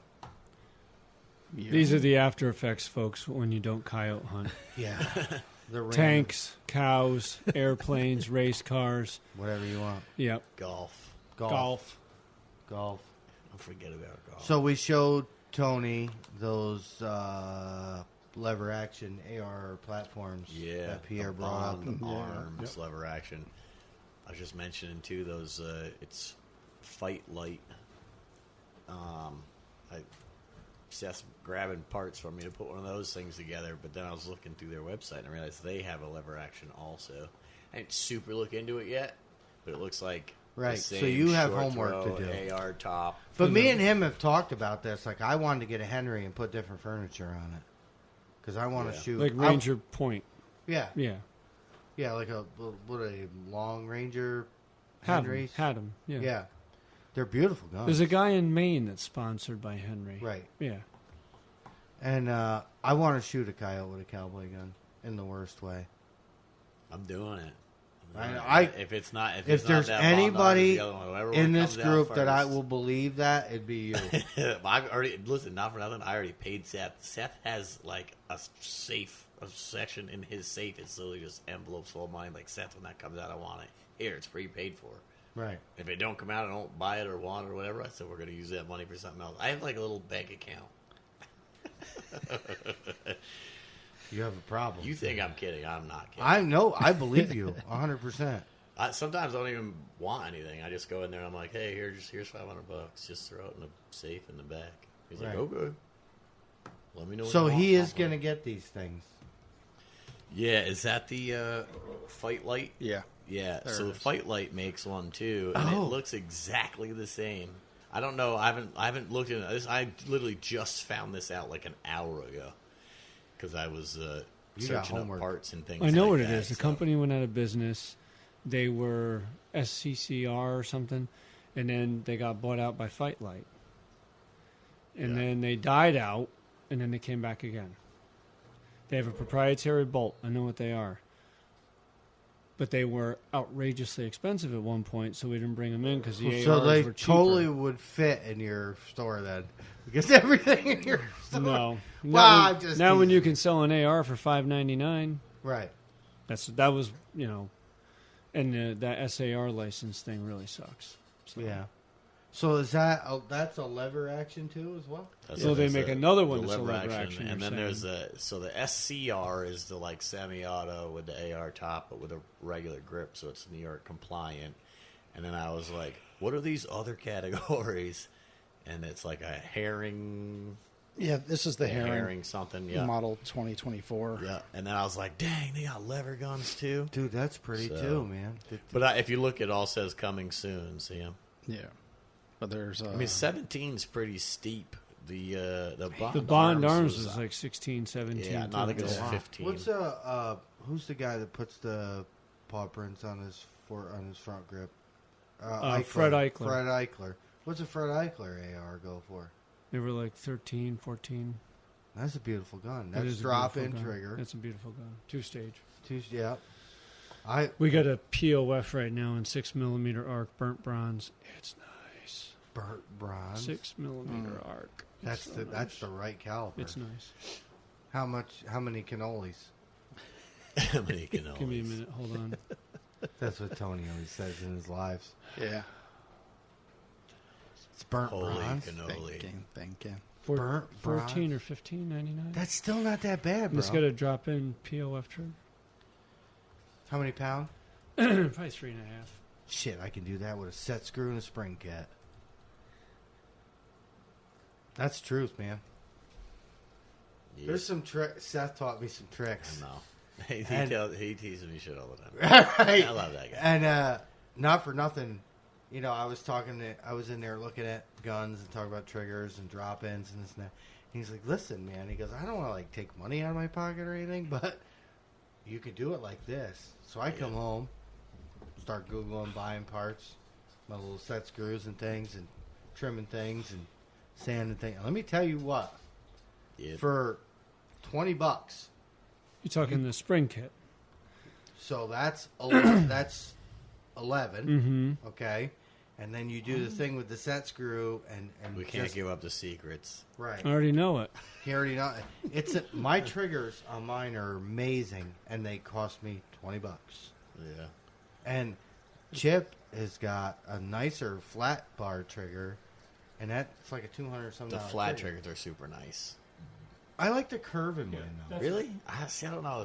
Yeah. These are the after effects, folks, when you don't coyote hunt. yeah, the random- Tanks, cows, airplanes, race cars. whatever you want, Yep. Golf. golf. Golf. Don't forget about golf. So we showed Tony those lever action AR platforms Yeah, that Pierre the brought up. Bond Yeah. arms, lever action. I was just mentioning too those. It's Fight Light. Seth's grabbing parts for me to put one of those things together, but then I was looking through their website and I realized they have a lever action also. I didn't super look into it yet, but it looks like Right, the so same you have short homework to throw, do. AR top. But me and him have talked about this. Like, I wanted to get a Henry and put different furniture on it because I want to Yeah. shoot Like Ranger Point. Yeah, Yeah. yeah, like a long Ranger Had Henrys. them. Yeah. Yeah, they're beautiful guns. There's a guy in Maine that's sponsored by Henry. Right, Yeah. and I want to shoot a coyote with a cowboy gun in the worst way. I'm doing it. If it's not, if If it's there's not that Bond arms, anybody the other one, whoever in one this comes out group that I first. will believe that, it'd be you. I've already listen. Not for nothing. I already paid Seth. Seth has like a section in his safe. It's literally just envelopes full of money. Like, Seth, when that comes out, I want it. Here, it's prepaid for. Right. If it don't come out, I don't buy it or want it or whatever. I said we're going to use that money for something else. I have like a little bank account. You have a problem. You think I'm kidding? I'm not kidding. I know. I believe you 100%. I sometimes don't even want anything. I just go in there and I'm like, hey, here's $500. Just throw it in the safe in the back. He's like, Right. okay. Let me know. What So you want, he is Papa." going to get these things. Yeah, is that the Fight Light? Yeah. Yeah, There so it the is. Fight Light makes one too, and Oh. it looks exactly the same. I don't know. I haven't looked into this. I literally just found this out like an hour ago because I was You got searching up homework. parts and things. I know like what it that, is. The so- company went out of business. They were SCCR or something, and then they got bought out by Fight Light. And Yeah. then they died out, and then they came back again. They have a proprietary bolt. I know what they are. But they were outrageously expensive at one point, so we didn't bring them in because the ARs So they were cheaper. totally would fit in your store then. Because everything in your store. No. Well, Now, I'm just now when teasing. you can sell an AR for $5.99, Right. that was, and that SAR license thing really sucks. So. Yeah. So is that that's a lever action too as well? That's So what they it's make another one that's a lever lever action, and you're then there's saying. the SCR is the like semi-auto with the AR top, but with a regular grip, so it's New York compliant. And then I was like, what are these other categories? And it's like a herring, Yeah, this is the herring something, yeah, model 2024. yeah. And then I was like, dang, they got lever guns too. Dude, that's pretty So- too, man. But if you look, it all says coming soon. See him? Yeah. But there's I mean, 17's pretty steep. The Bond Arms was like 16, 17. yeah, no, I think it was Wow. 15. What's who's the guy that puts the paw prints on his front grip? Fred Eichler. Fred Eichler. What's a Fred Eichler AR go for? They were like 13, 14. That's a beautiful gun. It That's is a drop-in beautiful gun. trigger. That's a beautiful gun. 2-stage. Yeah. We got a POF right now in 6mm arc burnt bronze. It's nice. burnt bronze. 6mm arc. That's the right caliber. It's nice. How many cannolis? How many cannolis? Give me a minute. Hold on. That's what Tony always says in his lives. Yeah. It's burnt Holy bronze. cannoli. Thinking. Burnt 14 bronze. or 15.99. That's still not that bad, bro. It's got a drop-in POF trim. How many pound? Probably 3.5. Shit, I can do that with a set screw and a spring cat. That's the truth, man. Yes. There's some Seth taught me some tricks. I know. He teases me shit all the time. Right. I love that guy. And not for nothing, you know, I was in there looking at guns and talking about triggers and drop-ins and this and that. And he's like, listen, man. He goes, I don't want to, like, take money out of my pocket or anything, but you could do it like this. So I come home, start Googling, buying parts, my little set screws and things, and trimming things and sanding things. Let me tell you what. Yeah. For $20, You're talking the spring kit. so that's 11, that's 11. Mm-hmm. Okay, and then you do the thing with the set screw, and We can't just, give up the secrets. right. I already know it. He already know my triggers on mine are amazing, and they cost me $20. Yeah. And Chip has got a nicer flat bar trigger, and that's like a $200 something. The flat triggers are super nice. I like the curve in mine though. Really? I don't know.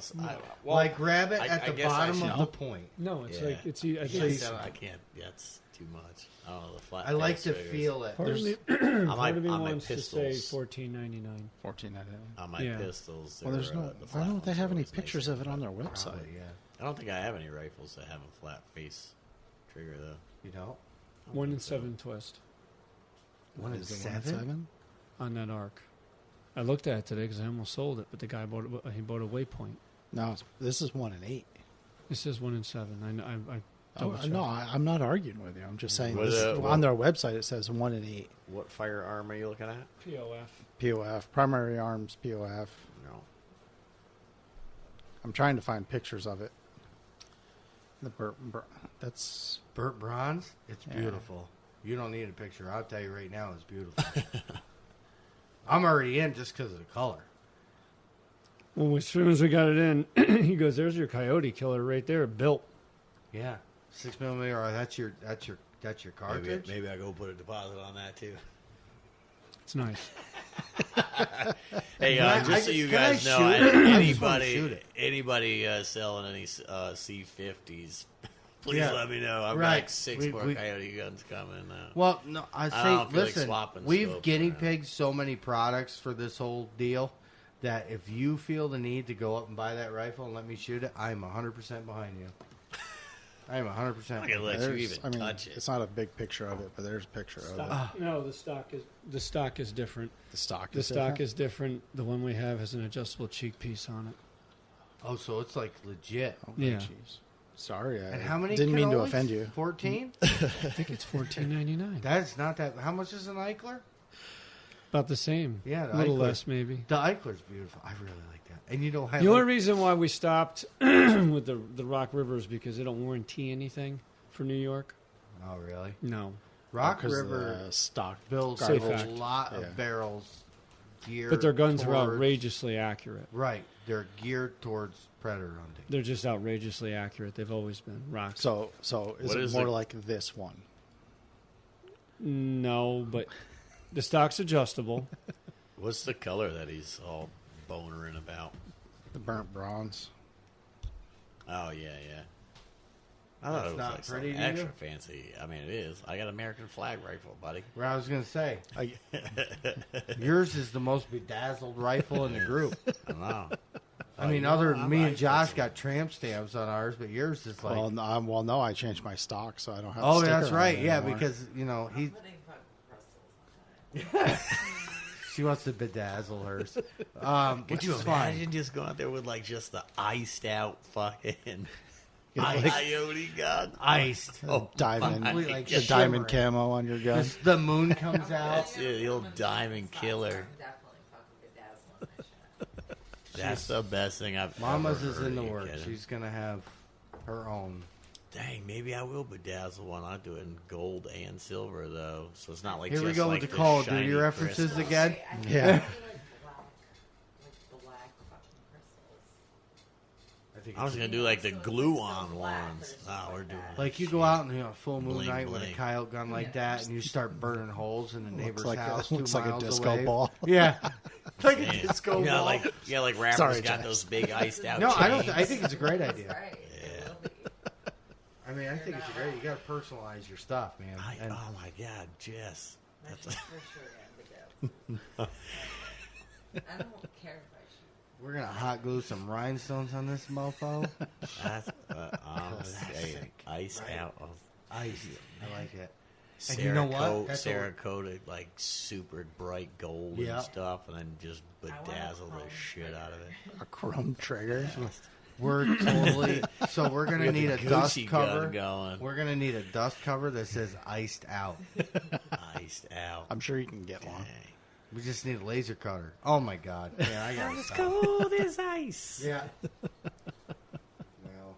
Like grab it I at the guess I bottom should of know. the point. No, it's Yeah. like it's. I I think can't. That's too much. I don't know the flat. I like tail to triggers. feel it. part of me, On part of me my wants to say pistols. $14.99. 14.99. On my Yeah. pistols. Well, there's they're, no. the Why flat don't ones they are have any always pictures nicer. of it on their website? Probably, yeah. I don't think I have any rifles that have a flat face trigger though. You know, 1 in 7 twist 1 in Is it 7. on that arc. I looked at it today because I almost sold it, but the guy bought a Waypoint. No, this is 1 and 8. It says 1 in 7. I Oh, double-checked. no, I'm not arguing with you. I'm just saying What, this, what- on their website it says 1 and 8. What firearm are you looking at? POF. POF, primary arms POF. No. I'm trying to find pictures of it. That's Burnt bronze. It's Yeah. beautiful. You don't need a picture. I'll tell you right now, it's beautiful. I'm already in just because of the color. Well, as soon as we got it in, he goes, "There's your coyote killer right there, built." Yeah, 6mm. That's your cartridge. Maybe I go put a deposit on that too. It's nice. Hey, Can I- just so you can I guys know, shoot it? I just wanna shoot anybody it. selling any C50s, please Yeah. let me know. I've Right. got like 6 more We- coyote guns coming. Well, no, I say, don't feel like listen, swapping we've scopes guinea around. pigged so many products for this whole deal that if you feel the need to go up and buy that rifle and let me shoot it, I'm 100% behind you. I am 100%. I'm not gonna let you there's- even touch it. It's not a big picture of it, but there's a picture of it. No, the stock is different. The stock. The is stock different? is different. The one we have has an adjustable cheek piece on it. Oh, so it's like legit. Oh, Yeah. jeez. Sorry, I And how many? didn't mean to cannolis? offend you. 14? I think it's $14.99. That's not that. How much is an Eichler? About the same. Yeah, the a little Eichler. less maybe. The Eichler's beautiful. I really like that. And you know, The only reason why we stopped with the Rock River is because they don't warranty anything for New York. Oh, really? No. Rock Because River the stock builds Safe a act. lot Yeah. of barrels geared But their guns are towards- outrageously accurate. Right. They're geared towards predator hunting. They're just outrageously accurate. They've always been. Rocks. So is What it is more the- like this one? No, but the stock's adjustable. What's the color that he's all bonering about? The burnt bronze. Oh yeah. I thought That's it was not like pretty something to extra you? fancy. I mean, it is. I got an American flag rifle, buddy. Well, I was going to say, I, yours is the most bedazzled rifle in the group. I don't know. I mean, other than me and Josh got tramp stamps on ours, but yours is like. no, I changed my stock, so I don't have. Oh, a sticker that's on right. it Yeah, anymore. because you know he. I'm putting fucking Brussels on it. She wants to bedazzle hers. Could Which you is imagine fine. just going out there with like just the iced out fucking Iced. coyote gun? Iced. Oh, diamond, Complete, like, the diamond shimmering. camo on your gun. The moon comes out. Yeah, the old diamond killer. I'm definitely fucking bedazzling my shit. That's the best thing I've Mama's ever is heard. in the Are you works. kidding? She's gonna have her own. Dang, maybe I will bedazzle one. I'll do it in gold and silver though, so it's not like Here just we go like with the Call of Duty shiny references crystal. again. I think Yeah. I feel like black fucking crystals. I think I was it's- gonna do like the So it's glue so on flat, but ones. it's just No, like we're doing that. like you shit. go out and full moon Bling, night with a bling. coyote gun like that, and you start burning holes in the neighbor's house looks 2 like a miles disco away. ball. Yeah, like a Man. disco Yeah, ball. like rappers Sorry, got Jess. those big iced out. No, I don't. chains. I think it's a great That's idea. right. Yeah. It will be. I mean, I think it's great. You got to personalize your stuff, man. And Oh my God, Jess. That's That's for sure gonna be good. I don't care if I shoot. we're gonna hot glue some rhinestones on this mofo. that's I'm saying. Ice Right. out of Ice. I like it. And you know what? That's Cerakoted like super bright gold Yeah. and stuff, and then just I want a bedazzle the chrome shit out of it. A chrome trigger. We're totally. So we're gonna We got need the a dust Gucci gun cover. going. We're gonna need a dust cover that says "iced out." Iced out. I'm sure you can get one. Dang. We just need a laser cutter. Oh my god! Yeah, I got It's cold as ice. Yeah. Well,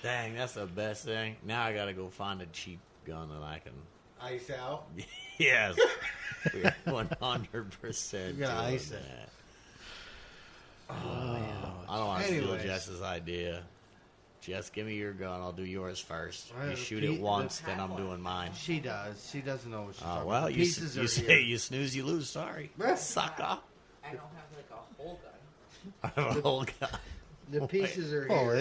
Dang, that's the best thing. Now I gotta go find a cheap gun that I can. ice out. Yes, we're 100%. You gotta doing ice it. that. I don't want to steal Anyways. Jess's idea. Jess, give me your gun. I'll do yours first. Well, You shoot it once, then I'm doing mine. She does. She doesn't know what she's talking Well, about. you Pieces you are say here. you snooze, you lose. Sorry, sucker. I don't have like a whole gun. I have a whole gun. The pieces are Oh, here.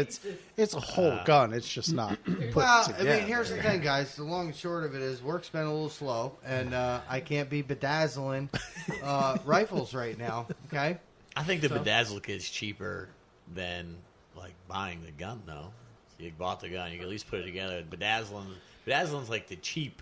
it's a whole gun. It's just not put Well, together. I mean, here's the thing, guys. The long and short of it is work's been a little slow, and I can't be bedazzling rifles right now. Okay. I think the bedazzle kit's cheaper than like buying the gun, though. You bought the gun, you can at least put it together. Bedazzling's like the cheap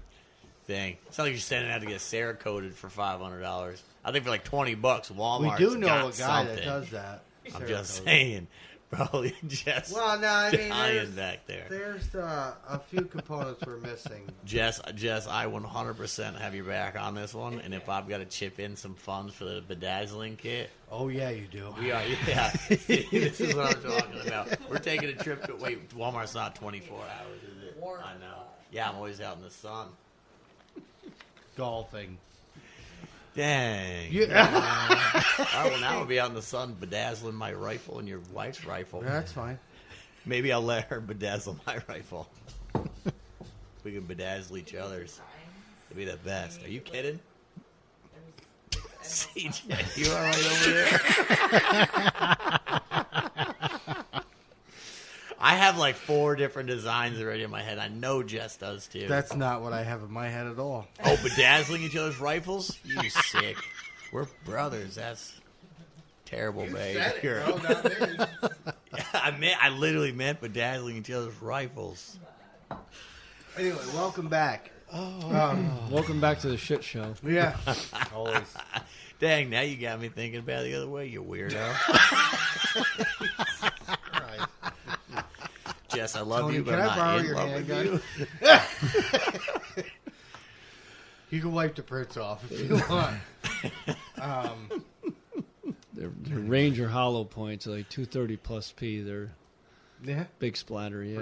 thing. It's not like you're sending out to get Cerakoted for $500. I think for like $20, Walmart's We do know got a guy something. that does that. I'm just Cerakote. saying, probably just Well, no, I mean, dying back there. there's a few components we're missing. Jess, I 100% have your back on this one, and if I've got to chip in some funds for the bedazzling kit, Oh yeah, you do. we are. Yeah, this is what I'm talking about. We're taking a trip to Walmart's not 24 hours, is it? Warm. I know. Yeah, I'm always out in the sun. Golfing. Dang. Yeah. All right, well now I'll be out in the sun bedazzling my rifle and your wife's rifle. That's fine. Maybe I'll let her bedazzle my rifle. We can bedazzle each other's. It'd be the best. Are you kidding? CJ, you all right over there? I have like 4 different designs already in my head. I know Jess does too. That's not what I have in my head at all. Oh, bedazzling each other's rifles? You sick. We're brothers. That's terrible behavior. I literally meant bedazzling each other's rifles. Anyway, welcome back. Welcome back to the shit show. Yeah. Always. Dang, now you got me thinking about it the other way, you weirdo. Right. Jess, I love Tony, you, but can I'm I not borrow in your love with handgun? you. You can wipe the prints off if you want. Their Ranger hollow points are like 230 plus P. They're Yeah. big splatter, yeah.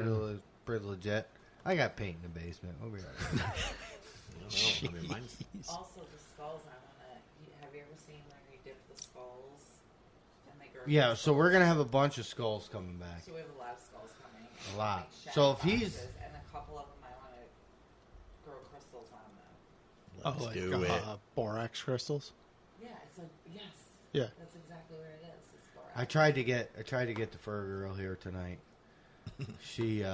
Pretty legit. I got paint in the basement. We'll be right back. I mean, mine's- Also, the skulls. Have you ever seen where you dip the skulls and they grow? Yeah, crystals? so we're going to have a bunch of skulls coming back. So we have a lot of skulls coming. A lot. Like So shadow if he's- boxes, and a couple of them, I want to grow crystals on them. Let's like do it. borax crystals. Yeah, it's like yes. Yeah. That's exactly what it is. It's borax. I tried to get the fur girl here tonight. She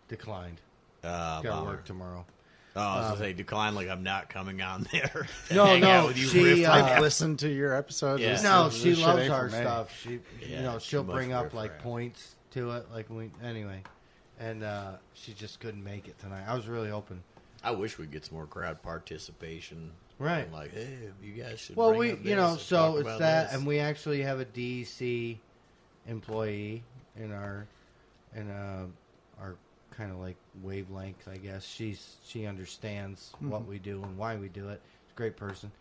declined. Got to Bummer. work tomorrow. Oh, I was going to say, decline like I'm not coming on there. to No, hang no, out with you she, riff I've off. listened to your episode. Yeah. No, This she shit loves ain't our for me. stuff. She, Yeah, she'll too much bring up riff like raff. points to it, like anyway. And she just couldn't make it tonight. I was really hoping. I wish we'd get some more crowd participation. Right. And like, hey, you guys should. Well, bring we, up you know, this and so talk it's about that, this. and we actually have a DEC employee in our kind of like wavelength, I guess. She understands what we do and why we do it. She's a great person.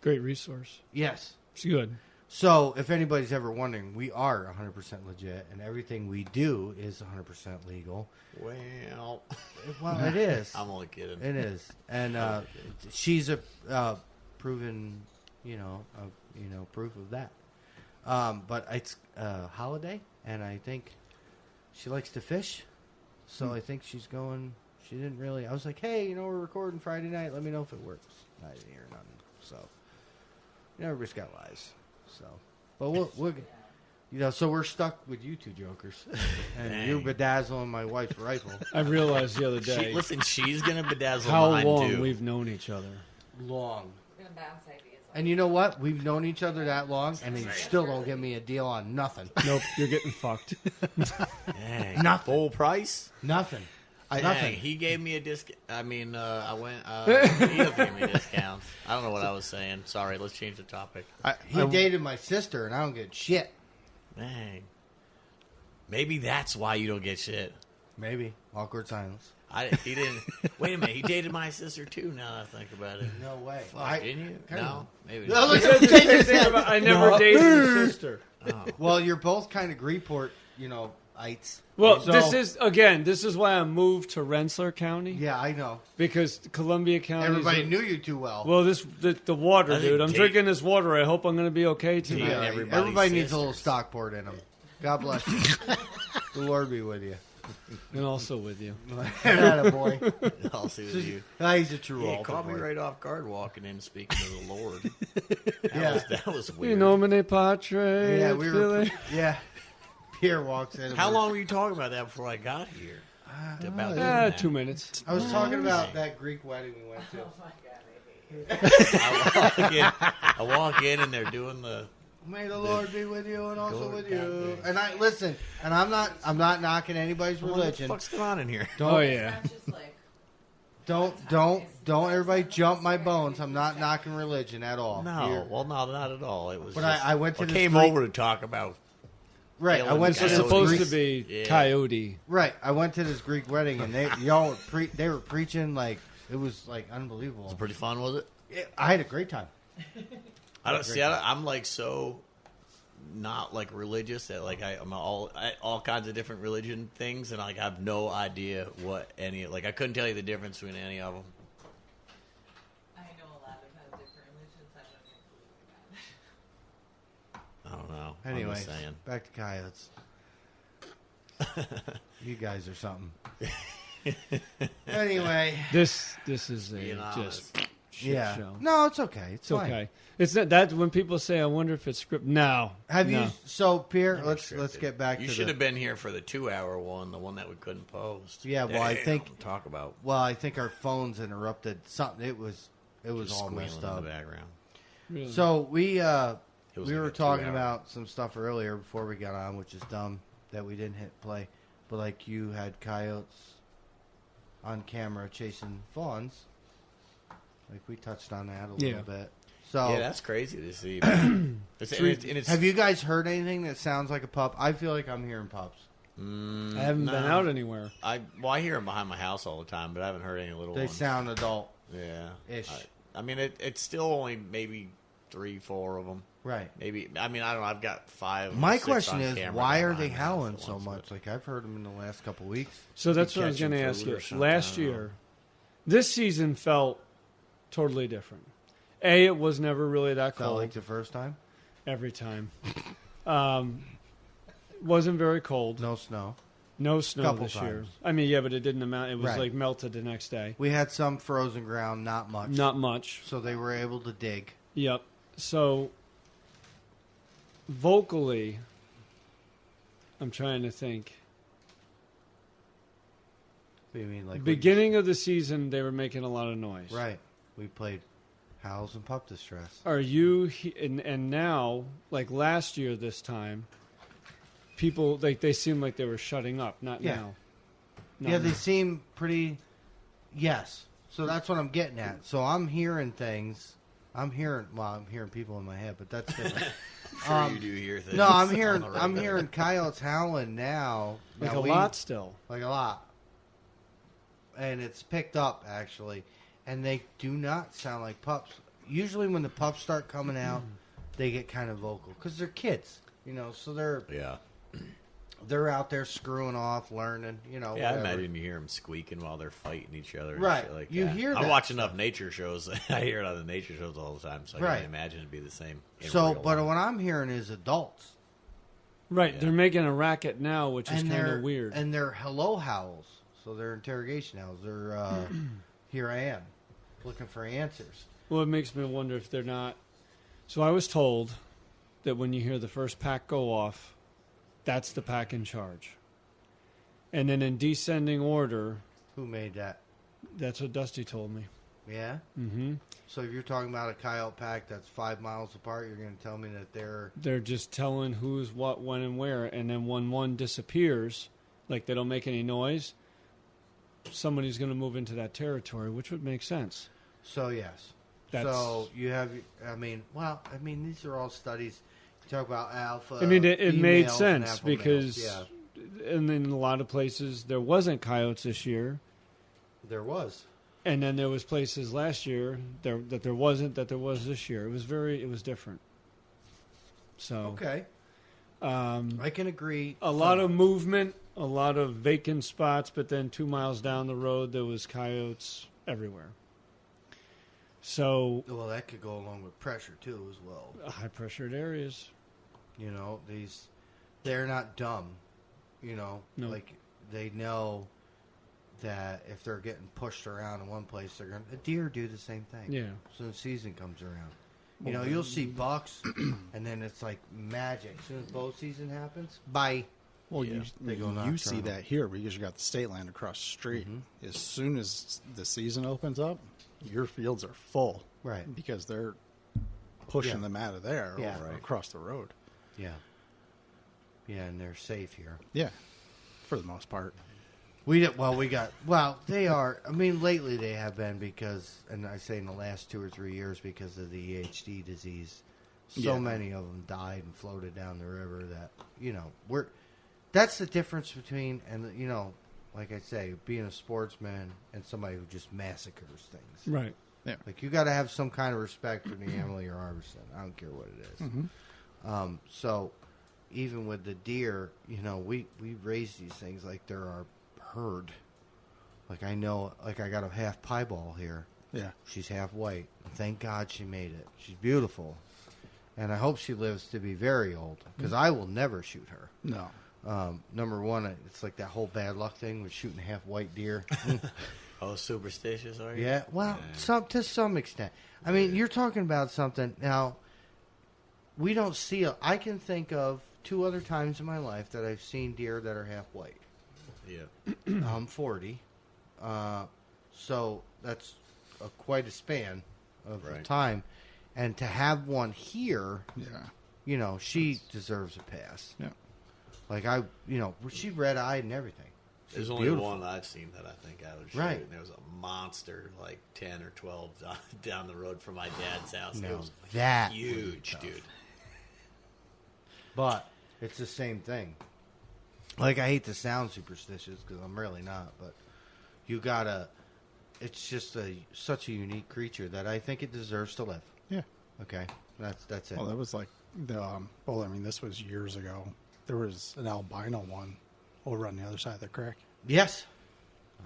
Great resource. Yes, It's good. So, if anybody's ever wondering, we are 100% legit, and everything we do is 100% legal. Well, Well, it is. I'm only kidding. It is, and she's a proven, proof of that. But it's a holiday, and I think she likes to fish, so I think she's going. She didn't really. I was like, hey, we're recording Friday night. Let me know if it works. I didn't hear nothing. So, everybody's got lies. So, but we'll so we're stuck with you two jokers, and you bedazzling my wife's rifle. I realized the other day She's gonna bedazzle how mine long too. we've known each other. Long. We're gonna bounce ideas. And you know what? We've known each other that long, and you still don't give me a deal on nothing. Nope, you're getting fucked. Dang. Nothing. Full price. Nothing. Dang, Nothing. he gave me a discount. I mean, I went. He gave me a discount. I don't know what I was saying. Sorry. Let's change the topic. He dated my sister, and I don't get shit. Dang. Maybe that's why you don't get shit. Maybe. Awkward silence. He didn't. Wait a minute. He dated my sister too. Now that I think about it. No way. Fuck, didn't you? kind No. of- Maybe. No, Not. look at the thing about- I never dated your sister. Oh. Well, you're both kind of Greeport, ites. Well, So- this is why I moved to Rensselaer County. Yeah, I know. Because Columbia County. Everybody knew you too well. Well, the water, I think dude. I'm Dave- drinking this water. I hope I'm going to be okay tonight. Yeah. Everybody needs a little sisters. stockport in them. God bless you. The Lord be with you. And also with you. Attaboy. I'll see with you. He's a true He altar caught me boy. right off guard walking in speaking to the Lord. Yeah. That was weird. You nomine patre. Yeah, we were. Yeah. Pierre walks in. and How we're- long were you talking about that before I got here? About doing Ah, that? 2 minutes. I was talking about that Greek wedding we went to. Oh my god, I hate you. I walk in and they're doing the. May the Lord be with you and also Lord with you. God, And I listen, and I'm not knocking anybody's What the religion. fuck's going on in here? Oh, yeah. It's not just like Don't everybody jump my bones. I'm not knocking religion at all. No, Here. well, no, not at all. It was. But just, I went to this came Greek- over to talk about. Right, I Killing went the to It's this Coyote. supposed Greek, to be Yeah. coyote. right. I went to this Greek wedding, and they were preaching like it was like unbelievable. Was it pretty fun? Was it? I had a great time. I don't see. I'm like so not like religious that like I'm all kinds of different religion things, and like I have no idea what any like I couldn't tell you the difference between any of them. I know a lot about different religions. I don't even believe that. I don't know. I'm Anyway, just saying. back to coyotes. You guys are something. Anyway, This is a Being honest. just shit yeah. show. No, it's okay. It's okay. It's not that when people say, "I wonder if it's scripted." No. Have no. you? So, Pierre, Never let's scripted. get back You to should the. have been here for the 2-hour one, the one that we couldn't post. Yeah, well, I Damn, think- talk about Well, I think our phones interrupted something. It was just all squealing messed in the up. background. Really. So we It was we like were a talking 2-hour. about some stuff earlier before we got on, which is dumb that we didn't hit play. But like you had coyotes on camera chasing fawns. Like we touched on that a little Yeah. bit. So Yeah, that's crazy to see. It's have you guys heard anything that sounds like a pup? I feel like I'm hearing pups. I haven't been out anywhere. I hear them behind my house all the time, but I haven't heard any little They ones. sound adult. Yeah. Ish. I mean, it's still only maybe 3-4 of them. Right. Maybe. I mean, I don't know. I've got 5. My 6 question on is, camera why are behind they my house howling at so once, much? but- Like I've heard them in the last couple weeks. So that's Be what I was going to catching ask food you. or something, Last I don't know. year, this season felt totally different. It was never really that Felt cold like the first time. every time. Wasn't very cold. No snow. No snow Couple this year. times. I mean, yeah, but it didn't amount. It was Right. like melted the next day. We had some frozen ground, not much. Not much. So they were able to dig. Yep. So vocally, I'm trying to think. You mean like Beginning of the season, they were making a lot of noise. Right. We played Howls and Pup Distress. Are you and now, like last year this time, people like they seem like they were shutting up. Not Yeah. now. Not Yeah, they now. seem pretty. Yes. So that's what I'm getting at. So I'm hearing things. I'm hearing people in my head, but that's different. I'm sure you do hear things. No, I'm on hearing the I'm regular. hearing coyotes howling now. like Now a lot still. Like a lot. And it's picked up actually, and they do not sound like pups. Usually when the pups start coming out, they get kind of vocal because they're kids, you know. So Yeah. they're out there screwing off, learning, you know. Yeah, I whatever. imagine you hear them squeaking while they're fighting each other. And Right. shit like You that. hear I that watch stuff. enough nature shows. I hear it on the nature shows all the time, so I Right. can imagine it'd be the same. In So, real but life. what I'm hearing is adults. Right, Yeah. they're making a racket now, which is And kind they're of weird. And they're hello howls. So they're interrogation howls. They're here I am, looking for answers. Well, it makes me wonder if they're not. So I was told that when you hear the first pack go off, that's the pack in charge. And then in descending order, Who made that? that's what Dusty told me. Yeah. Mm-hmm. So if you're talking about a coyote pack that's 5 miles apart, you're going to tell me that They're just telling who's what, when, and where. And then when one disappears, like they don't make any noise, somebody's going to move into that territory, which would make sense. So yes. That's- So you have. These are all studies. You talk about alpha. I mean, it made females and sense alpha males. because, Yeah, and in a lot of places, there wasn't coyotes this year. there was. And then there was places last year that there wasn't, that there was this year. It was different. So, Okay, I can agree. a lot of movement, a lot of vacant spots, but then 2 miles down the road, there was coyotes everywhere. So, Well, that could go along with pressure too, as well. high pressured areas. You know, they're not dumb. You know, No. like they know that if they're getting pushed around in one place, they're going. A deer do the same thing. Yeah. So the season comes around. You know, you'll see bucks, and then it's like magic. As soon as bow season happens, bye. Well, Yeah. They go you see nocturnal. that here because you got the state land across the street. Mm-hmm. As soon as the season opens up, your fields are full. Right. Because they're pushing Yeah. them out of there Yeah. over Right. across the road. Yeah. Yeah, and they're safe here. Yeah, for the most part. They are. I mean, lately they have been because, and I say in the last 2 or 3 years because of the EHD disease, so Yeah. many of them died and floated down the river that, you know, that's the difference between, and, you know, like I say, being a sportsman and somebody who just massacres things. Right. Like, you got to have some kind of respect for the animal you're harvesting. I don't care what it is. Mm-hmm. So, even with the deer, you know, we raise these things like they're our herd. Like, I know, like, I got a half piebald here. Yeah. She's half white. Thank God she made it. She's beautiful. And I hope she lives to be very old, because I will never shoot her. No. Number one, it's like that whole bad luck thing with shooting half white deer. Oh, superstitious, are you? Yeah, well, Yeah. to some extent. I mean, you're talking about something now. We don't see. I can think of 2 other times in my life that I've seen deer that are half white. Yeah. I'm 40, so that's quite a span of Right. time. And to have one here, Yeah. you know, she deserves a pass. Yeah. Like she red-eyed and everything. She's There's only beautiful. one I've seen that I think I would shoot. Right. And there was a monster, like 10 or 12 down the road from my dad's house. No, It was that huge, would be tough. dude. But it's the same thing. Like, I hate to sound superstitious because I'm really not, but you gotta. It's just such a unique creature that I think it deserves to live. Yeah. Okay, that's it. Well, that was like this was years ago. There was an albino one over on the other side of the creek. Yes,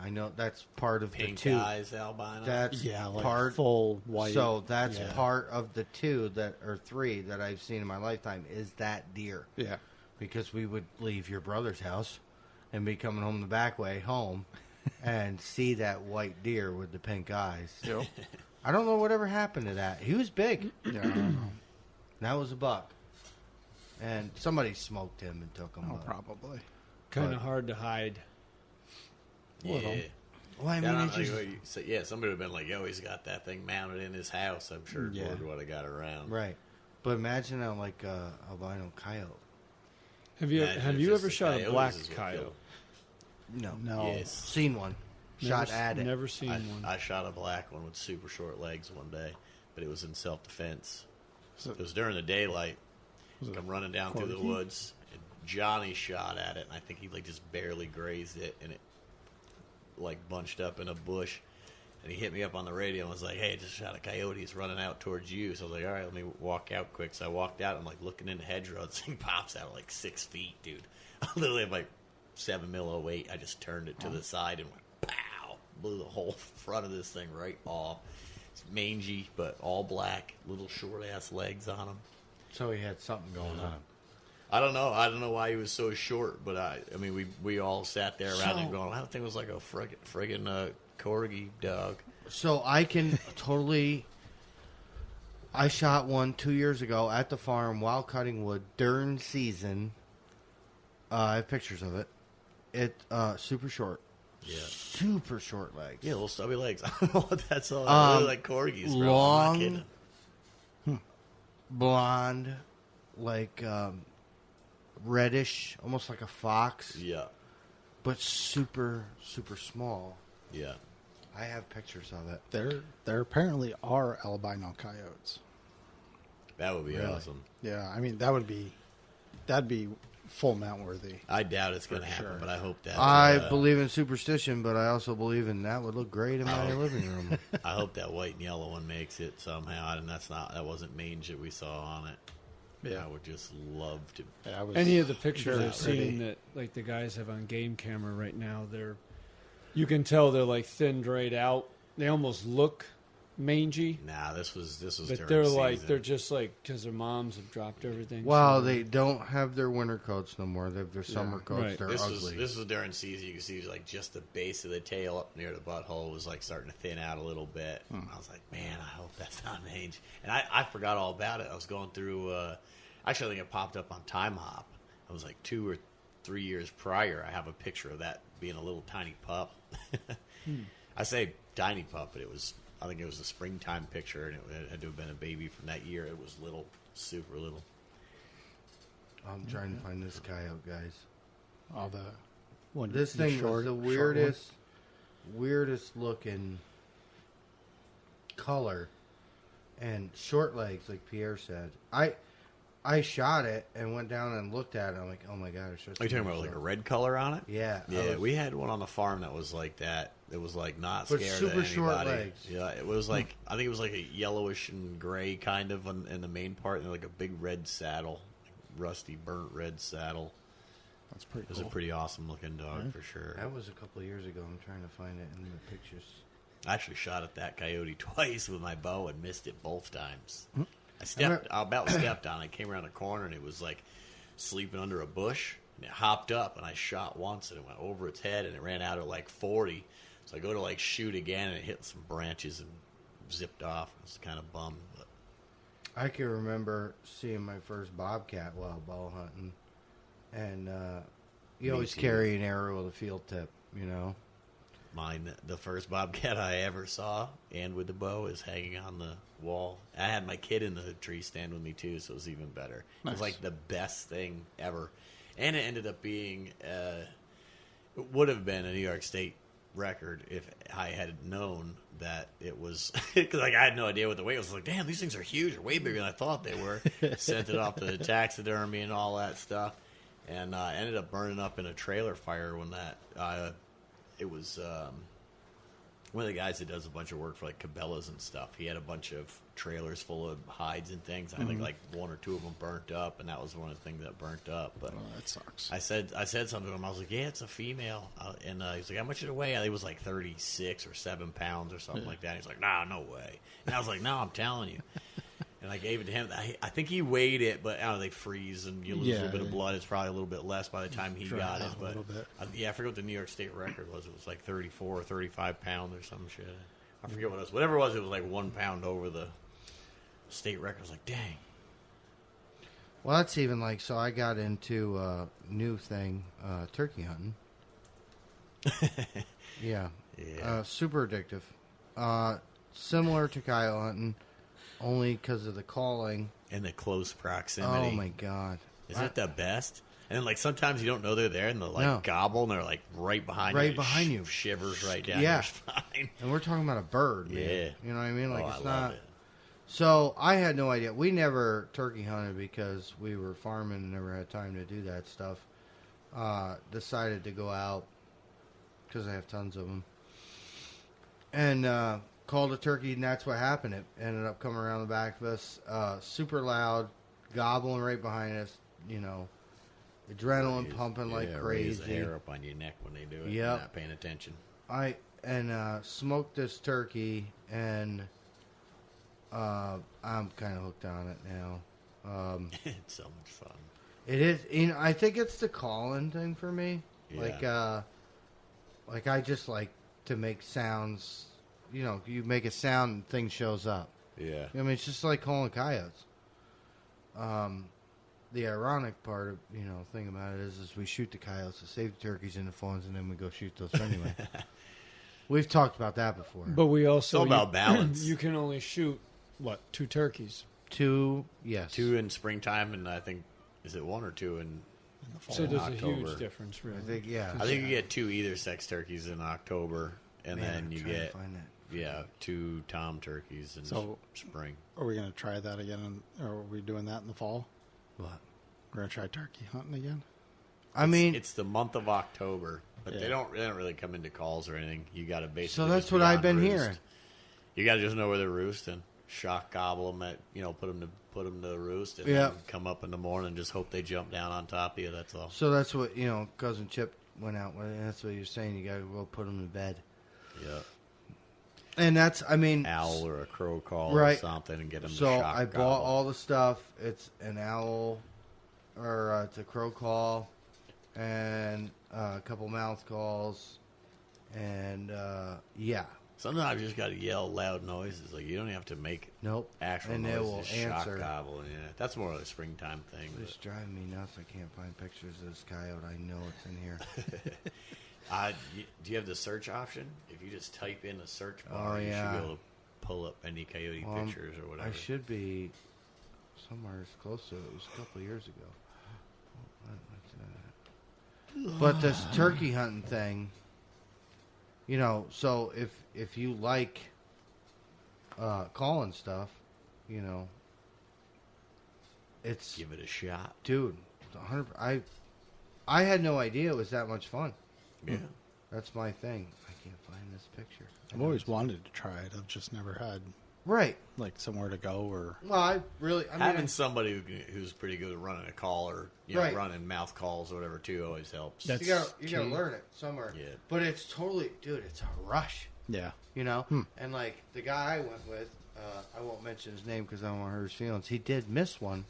I know that's part of Pink the 2. eyes, albino. That's Like part. full white. So that's yeah. part of the 2 or 3 that I've seen in my lifetime is that deer. Yeah. Because we would leave your brother's house and be coming home the back way home and see that white deer with the pink eyes. Yep. I don't know whatever happened to that. He was big. Yeah. I don't know. That was a buck. And somebody smoked him and took him. Oh, probably. Kind But- of hard to hide. Yeah. Well, I Yeah, mean, I it don't know, just... somebody would have been like, yo, he's got that thing mounted in his house. I'm sure Yeah. Lord would have got around. Right. But imagine like a albino coyote. Have you Imagine have if you just ever the shot a coyotes black is what coyote? killed No. No. Yes. Seen one. Shot at it. Never seen one. I shot a black one with super short legs one day, but it was in self-defense. So- It was during the daylight. Was it I'm running down through the corky? woods, and Johnny shot at it, and I think he like just barely grazed it, and it like bunched up in a bush. And he hit me up on the radio and was like, "Hey, I just shot a coyote. He's running out towards you." So I was like, "All right, let me walk out quick." So I walked out. I'm like looking in the hedgerow. This thing pops out like 6 feet, dude. I literally have like 7 mil weight. I just turned it to the side and went pow, blew the whole front of this thing right off. It's mangy, but all black, little short ass legs on him. So he had something going on. I don't know. I don't know why he was so short, but I mean, we all sat there around him going, "I don't think it was like a friggin' corgi dog." So I can totally. I shot one 2 years ago at the farm while cutting wood during season. I have pictures of it. It super short. Yeah. Super short legs. Yeah, little stubby legs. I don't know what that's all. They look like corgis, bro. I'm not Long, kidding. blonde, like reddish, almost like a fox, Yeah, but super, super small. yeah. I have pictures of it. There apparently are albino coyotes. That would be Really? awesome. Yeah, I mean that'd be full mount worthy. I doubt it's going to For happen, sure. but I hope that. I believe in superstition, but I also believe in that would look great in my living room. I hope that white and yellow one makes it somehow, and that wasn't mange that we saw on it. Yeah. I would just love to. Yeah, I was Any of the pictures very I've seen pretty. that like the guys have on game camera right now, you can tell they're like thin, dried out. They almost look mangy, Nah, this was but during they're season. like they're just like because their moms have dropped everything. Well, so- they don't have their winter coats no more. They have their summer coats. Right. They're This was ugly. during season. You can see like just the base of the tail up near the butthole was like starting to thin out a little bit. I was like, man, I hope that's not mange. And I forgot all about it. I was going through. Actually, I think it popped up on Time Hop. I was like 2 or 3 years prior. I have a picture of that being a little tiny pup. I say tiny pup, but I think it was a springtime picture, and it had to have been a baby from that year. It was little, super little. I'm trying to find this coyote, guys. all the one. This the thing short- was the short one. weirdest looking color and short legs, like Pierre said. I shot it and went down and looked at it. I'm like, oh my god, it's just. Are you talking about like a red color on it? Yeah. I Yeah, was- we had one on the farm that was like that. It was like not But scared super of short anybody. legs. Yeah, it was like I think it was like a yellowish and gray kind of in the main part, and like a big red saddle, rusty burnt red saddle. That's pretty It was cool. a pretty awesome looking dog for sure. That was a couple of years ago. I'm trying to find it in the pictures. I actually shot at that coyote twice with my bow and missed it both times. remember- I about stepped on it. I came around a corner and it was like sleeping under a bush. And it hopped up and I shot once and it went over its head and it ran out at like 40. So I go to like shoot again and it hit some branches and zipped off. I was kind of bummed. But I can remember seeing my first bobcat while bow hunting, and you Me always too. carry an arrow with a field tip, you know. mine, the first bobcat I ever saw and with the bow is hanging on the wall. I had my kid in the tree stand with me too, so it was even better. It Nice. was like the best thing ever. And it ended up being, it would have been a New York State record if I had known that it was, because like I had no idea what the weight was. Like, damn, these things are huge, or way bigger than I thought they were. Sent it off to the taxidermy and all that stuff, and ended up burning up in a trailer fire when that. It was one of the guys that does a bunch of work for like Cabela's and stuff. He had a bunch of trailers full of hides and things. I think like 1 or 2 of them burnt up, and that was one of the things that burnt up. But Oh, that sucks. I said something to him. I was like, "Yeah, it's a female." And he's like, "How much did it weigh?" I think it was like 36 or 7 pounds or something like that. He's like, "Nah, no way." And I was like, "No, I'm telling you." And I gave it to him. I think he weighed it, but I don't know, they freeze and you lose a Yeah, little bit of they- blood. It's probably a little bit less by the time he Dry got it. out a But little bit. yeah, I forget what the New York State record was. It was like 34 or 35 pounds or some shit. I forget what it was. Whatever it was like 1 pound over the state record. I was like, dang. Well, that's even like, so I got into a new thing, turkey hunting. Yeah. Yeah. Super addictive. Similar to coyote hunting, only because of the calling. In the close proximity. Oh, my God. Isn't it the best? And then, like, sometimes you don't know they're there, and they'll, like, No. gobble, and they're, like, right behind you. Right and it behind you. Shivers right down Yeah. your spine. And we're talking about a bird, man. Yeah. You know what I mean? Like, Oh, it's I not. love it. So I had no idea. We never turkey hunted because we were farming and never had time to do that stuff. Decided to go out because I have tons of them. and called a turkey, and that's what happened. It ended up coming around the back of us, super loud, gobbling right behind us. You know, adrenaline pumping like Raise crazy. the hair up on your neck when they do it. Yep. You're not paying attention. I smoked this turkey, and I'm kind of hooked on it now. It's so much fun. It is. You know, I think it's the calling thing for me. Yeah. Like I just like to make sounds. You know, you make a sound, and thing shows up. Yeah. I mean, it's just like calling coyotes. The ironic part of, thing about it is we shoot the coyotes to save the turkeys and the fawns, and then we go shoot those anyway. We've talked about that before. But we also It's all about balance. You can only shoot 2 turkeys. 2, yes. 2 in springtime, and I think is it 1 or 2 in the fall? So there's a October. huge difference, really. I think, yeah. I think you get 2 either sex turkeys in October, and Man, then I'm you trying to get find that. 2 tom turkeys in So- spring. Are we going to try that again? Or are we doing that in the fall? What? We're going to try turkey hunting again? I mean, It's the month of October, but they Yeah. don't really come into calls or anything. You got to basically. so that's just what be I've on been roost. hearing. You got to just know where they're roosting. Shock gobble them at put them to roost, and Yeah. then come up in the morning and just hope they jump down on top of you. That's all. So that's what, Cousin Chip went out with. And that's what you're saying. You got to go put them to bed. Yeah, And that's, I mean. owl or a crow call Right. or something, and get them. So to shock I gobble. bought all the stuff. It's an owl, or it's a crow call, and a couple mouth calls, and yeah, Sometimes you just got to yell loud noises. Like you don't have to make nope, actual and they noises. will Just shock answer. gobble. Yeah, that's more of a springtime thing. It's driving me nuts. I can't find pictures of this coyote. I know it's in here. Do you have the search option? If you just type in a search Oh, bar, you yeah. should be able to pull up any coyote Well, pictures or whatever. I should be somewhere as close to it. It was a couple of years ago. But this turkey hunting thing, so if you like calling stuff, it's Give it a shot. dude, 100. I had no idea it was that much fun. Yeah. That's my thing. I can't find this picture. I've always wanted to try it. I've just never had Right. like somewhere to go or Well, I mean, Having somebody who's pretty good at running a call or Right. running mouth calls or whatever too always helps. That's- you gotta key. learn it somewhere. Yeah. But it's totally, dude. It's a rush. yeah. And like the guy I went with, I won't mention his name because I don't want to hurt his feelings. He did miss one,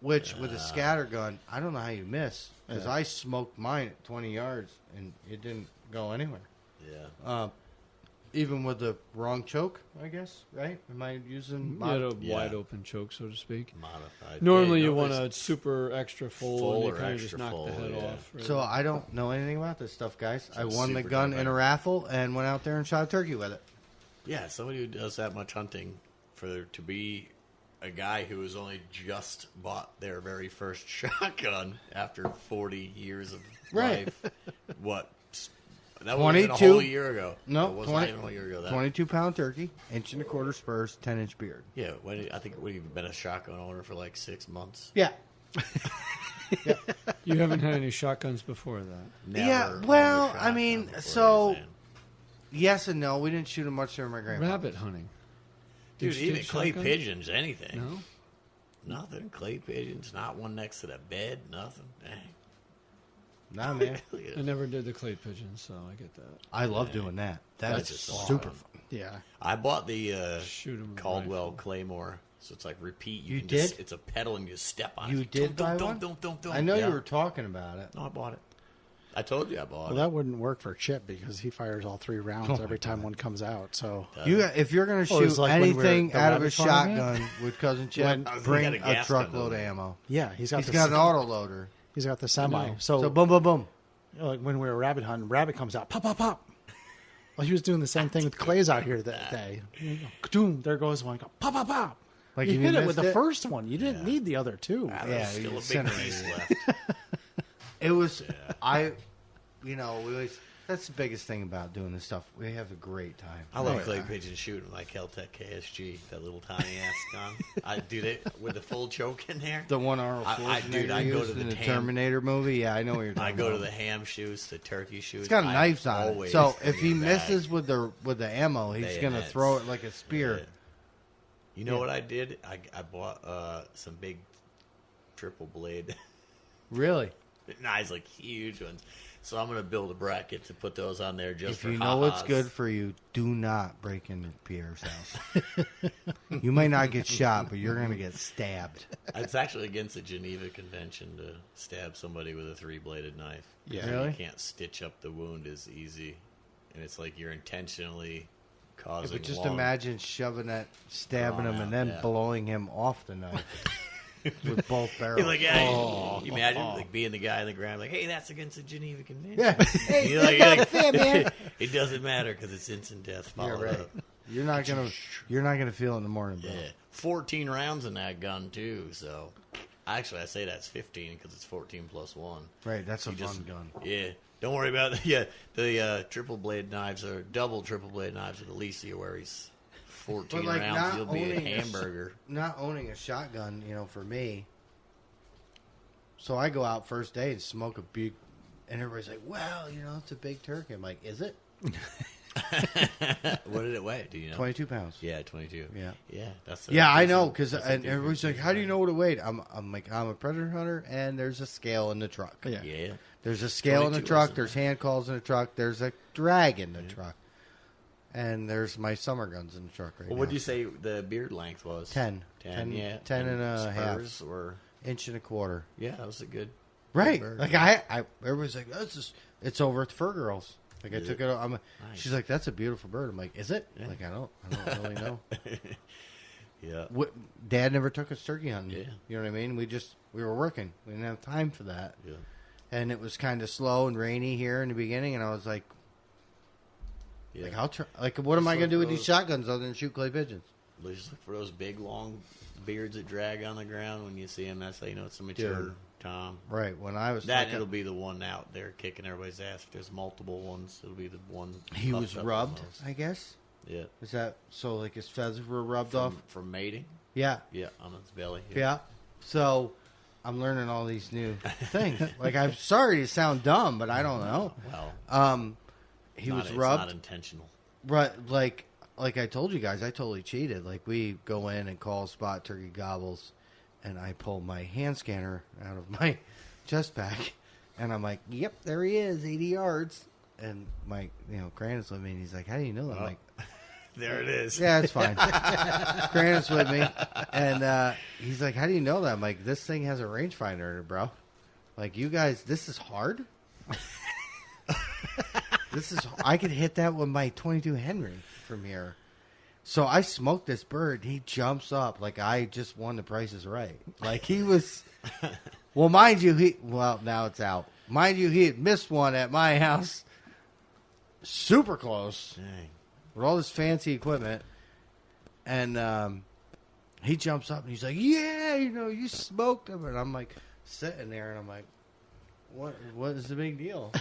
which with a scatter gun, I don't know how you miss because I smoked mine at 20 yards and it didn't go anywhere. Yeah. Even with the wrong choke, I guess. Right? Am I using? You had a Yeah. wide open choke, so to speak. Modified. Normally, Yeah, you want it's a super extra full, full and you or kind of just extra knock full, the head yeah. off. Right? So I don't know anything about this stuff, guys. I won the super gun direct. in a raffle and went out there and shot a turkey with it. Yeah, somebody who does that much hunting to be a guy who has only just bought their very first shotgun after 40 years of Right. life. What? That was a 22 whole year ago. No, it was 20 not even a whole year ago. That. 22-pound turkey, 1.25 spurs, 10-inch beard. Yeah, I think you've been a shotgun owner for like 6 months. Yeah. you haven't had any shotguns before that. Never Yeah, owned a well, I shotgun mean, before, so- you're saying. Yes and no. We didn't shoot them much during my grandfather. Rabbit hunting. Dude, Did you even do clay shotgun? pigeons, anything. No. Nothing. Clay pigeons, not one next to the bed, nothing. Dang. Nah, man. Look at I it. never did the clay pigeon, so I get that. I love doing that. That's That's just super awesome. fun. Yeah. I bought the Shoot 'em with a Caldwell rifle. Claymore, so it's like repeat. You can just- did? it's a pedal and you step on it. You did buy one? I know Yeah. you were talking about it. No, I bought it. I told you I bought Well, it. that wouldn't work for Chip because he fires all 3 rounds Oh, my every time God. one comes out. So If you're going to Oh, it was shoot like when we were anything at the out of a rabbit farm, man? shotgun with Cousin Chip, When- bring He got a a gas gun, truckload of doesn't he? ammo. yeah, he's He's got an auto loader. He's got the semi. No. So, So boom, boom, boom. like when we were rabbit hunting, rabbit comes out, pop, pop, pop. Well, he was doing the same thing with clays out here that day. Kadoom, there goes one. Go, pop, pop, pop. Like you if hit you it with missed the it? first one. You didn't need the other 2. Ah, Yeah, there's still you a big incinerated piece it. left. It was, we always, That's the biggest thing about doing this stuff. We have a great time. I love Right. clay pigeon shooting like Kel-Tec KSG, that little tiny ass gun. I do that with the full choke in there. The one Arnold dude, I go used to in the the ham- Terminator movie. Yeah, I know what you're talking I about. go to the ham shoots, the turkey shoots. It's got I knives on it. always So bring if he it back. misses with the ammo, he's gonna Bayonets. throw it like a spear. Yeah. You know what I did? I bought some big triple blade Really? knives, like huge ones. So I'm gonna build a bracket to put those on there just If for you know what's ha-has. good for you, do not break into Pierre's house. You may not get shot, but you're gonna get stabbed. It's actually against the Geneva Convention to stab somebody with a 3-bladed knife. Yeah. Really? You can't stitch up the wound as easy, and it's like you're intentionally causing. But just long- imagine shoving that, stabbing Drawn him, out, and then yeah. blowing him off the knife with both barrels. You're like, yeah, Oh. you imagine like being the guy in the ground, like, hey, that's against the Geneva Convention. Yeah. Hey, You're like, that's it, man. it doesn't matter because it's instant death. You're Followed right. up. You're not gonna feel it in the morning, bro. Yeah, 14 rounds in that gun too. So, actually, I say that's 15 because it's 14 plus 1. Right, that's a You fun just- gun. Yeah, don't worry about the triple blade knives or double triple blade knives with Alicia, where he's 14 But, like, rounds. not You'll be a owning a hamburger. Not owning a shotgun, for me. So I go out first day and smoke a big, and everybody's like, "Well, it's a big turkey." I'm like, "Is it?" What did it weigh? Do you know? 22 pounds. Yeah, 22. Yeah. Yeah, that's. Yeah, I know, that's because a everybody's like, difference. "How do you know what it weighed?" I'm like, I'm a predator hunter, and there's a scale in the truck. Yeah. Yeah. There's a scale in the 22 truck. listen. There's hand calls in the truck. There's a drag in the truck, and there's my summer guns in the truck right Well, now. what did you say the beard length was? 10. 10, yeah. 10 and a half. spurs or Inch and a quarter. yeah, that was a good. Right. bird. Like I everybody's like, "That's just, it's over at the Fur Girls." Like I Is took it? it. Nice. She's like, "That's a beautiful bird." I'm like, "Is it?" Yeah. Like I don't really know. Yeah. Dad never took us turkey hunting. Yeah. You know what I mean? We were working. We didn't have time for that. Yeah. And it was kind of slow and rainy here in the beginning, and I was like, Yeah. what am I Just going to do with look these for shotguns other than shoot clay pigeons? Just look for those big long beards that drag on the ground when you see them. That's how you know it's a mature Dude. Tom. Right. When I was That like, it'll be the one out there kicking everybody's ass. If there's multiple ones, it'll be the one. he puffed was up the rubbed, most. I guess. Yeah. Is that so? Like his feathers were rubbed off? From mating. Yeah. Yeah, on its belly. Yeah. So I'm learning all these new things. Like I'm sorry to sound dumb, but I don't know. Well, He was it's rubbed. not intentional. Right, like I told you guys, I totally cheated. Like we go in and call spot turkey gobbles, and I pull my hand scanner out of my chest pack, and I'm like, "Yep, there he is, 80 yards." And my, Grandin's with me, and he's like, "How do you know that?" I'm like, There it is. "Yeah, it's fine." Grandin's with me, and he's like, "How do you know that?" I'm like, "This thing has a rangefinder in it, bro. Like you guys, this is hard." I could hit that with my 22 Henry from here. So I smoked this bird. He jumps up like I just won the Price is Right. Like he was. Well, mind you, now it's out. Mind you, he had missed one at my house, super close Dang. with all this fancy equipment, and he jumps up and he's like, "Yeah, you smoked him," and I'm like sitting there and I'm like, "What is the big deal?"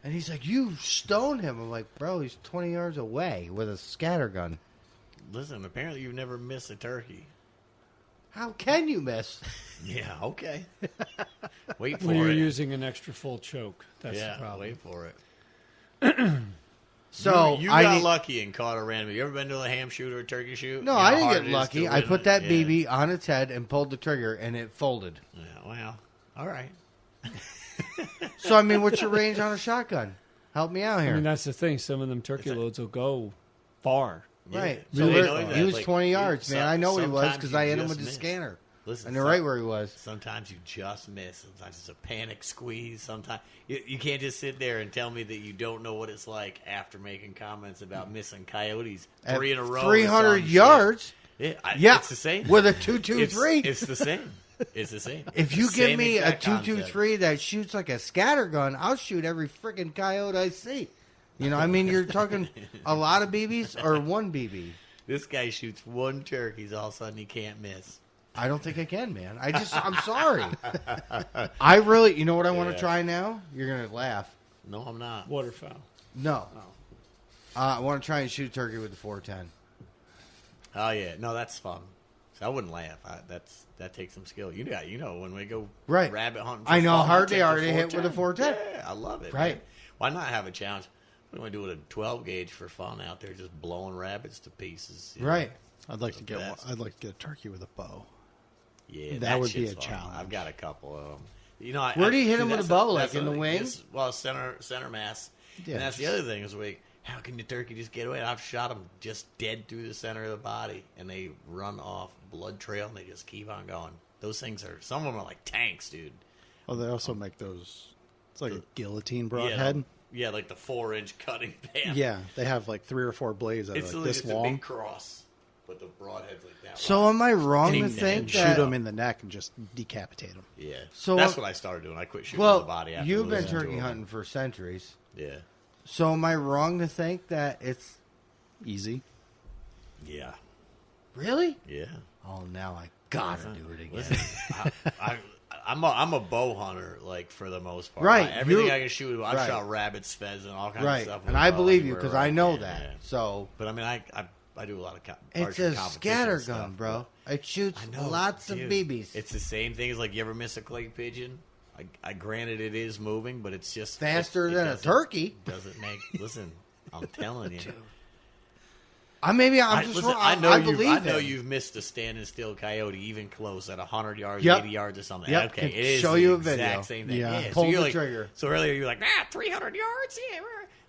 And he's like, "You stoned him." I'm like, "Bro, he's 20 yards away with a scatter gun. Listen, apparently you've never missed a turkey. How can you miss?" Yeah, okay. Wait for When you're it. using an extra full choke, that's yeah, the problem. wait for it. So you I got need- lucky and caught a random. You ever been to a ham shoot or a turkey shoot? No, You know I how didn't hard get it is lucky. to I win put it? that Yeah. BB on its head and pulled the trigger, and it folded. Yeah, well, all right. So I mean, what's your range on a shotgun? Help me out I here. mean, that's the thing. Some of them turkey loads will go far. Right. Yeah. So They we're- know that, he was like, 20 yards, man. I know he was sometimes because you I hit him just with the miss. scanner. Listen, I knew right where he was. Sometimes you just miss. Sometimes it's a panic squeeze. Sometimes you can't just sit there and tell me that you don't know what it's like after making comments about missing coyotes At 3 in a row. 300 or some yards. shit. Yeah. It's the same. With a 223. It's the same. It's the same. If you It's the give same me a exact concept. 223 that shoots like a scatter gun, I'll shoot every freaking coyote I see. I mean, you're talking a lot of BBs or one BB. This guy shoots one turkey, all of a sudden he can't miss. I don't think I can, man. I'm sorry. I really, you know what I want to Yeah. try now? You're going to laugh. No, I'm not. Waterfowl. No. Oh. I want to try and shoot turkey with the 410. Oh yeah, no, that's fun. So I wouldn't laugh. That takes some skill. You know, when we go Right. rabbit hunting, for I know how fun, hard we they take are the to hit with a 410. Yeah, I love it. Right. Man. Why not have a challenge? What do I do with a 12 gauge for fun out there, just blowing rabbits to pieces? you know? Right. I'd like to get That's- I'd like to get a turkey with a bow. Yeah, That would be shit's a fun. challenge. I've got a couple of them. Where do you hit see, 'em with that's a bow, that's like in the wing? Well, center mass. Yeah, and that's the just- other thing is how can the turkey just get away? And I've shot them just dead through the center of the body, and they run off blood trail, and they just keep on going. Those things some of them are like tanks, dude. Oh, they also make those. It's like a guillotine Yeah, broadhead. yeah, like the 4-inch cutting pan. Yeah, they have like 3 or 4 blades that are it's like like this it's a long. big cross, but the broadhead's like that. So wide. am I wrong And to you think can that? shoot them in the neck and just decapitate them. Yeah, So, that's what I started doing. I quit shooting well, the body. After you've been listening to turkey them. hunting for centuries. Yeah, So am I wrong to think that it's Easy. yeah, really? yeah. Oh, now I gotta do it again. Listen, I'm a bow hunter, like for the most part. Right, Everything you- I can shoot. I've right. shot rabbits, pheasant, all kinds of Right, stuff. with and a I bow believe you anywhere because where I know can, that. yeah. So But I mean, I do a lot of it's larger a competition scatter stuff, gun, bro. but- It shoots I know, lots dude. of BBs. It's the same thing as like you ever miss a clay pigeon. I granted it is moving, but it's just Faster it than a doesn't- turkey. Doesn't make. Listen, I'm telling you. I'm just listen, wrong. I know I you. believe I know him. you've missed a standing still coyote even close at 100 yards, Yep. 80 yards, or something. Yep. Okay, Can it is show the you a exact video. same thing. Yeah. Yeah, Pull so you're the like, trigger. So earlier you were like, 300 yards. Yeah.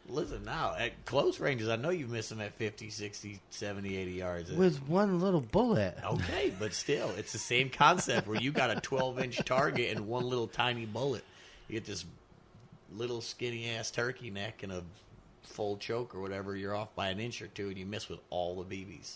Listen now, at close ranges, I know you've missed them at 50, 60, 70, 80 yards. With one little bullet. Okay, but still, it's the same concept where you got a 12-inch target and one little tiny bullet. You get this little skinny ass turkey neck and a full choke or whatever. You're off by an inch or two, and you miss with all the BBs.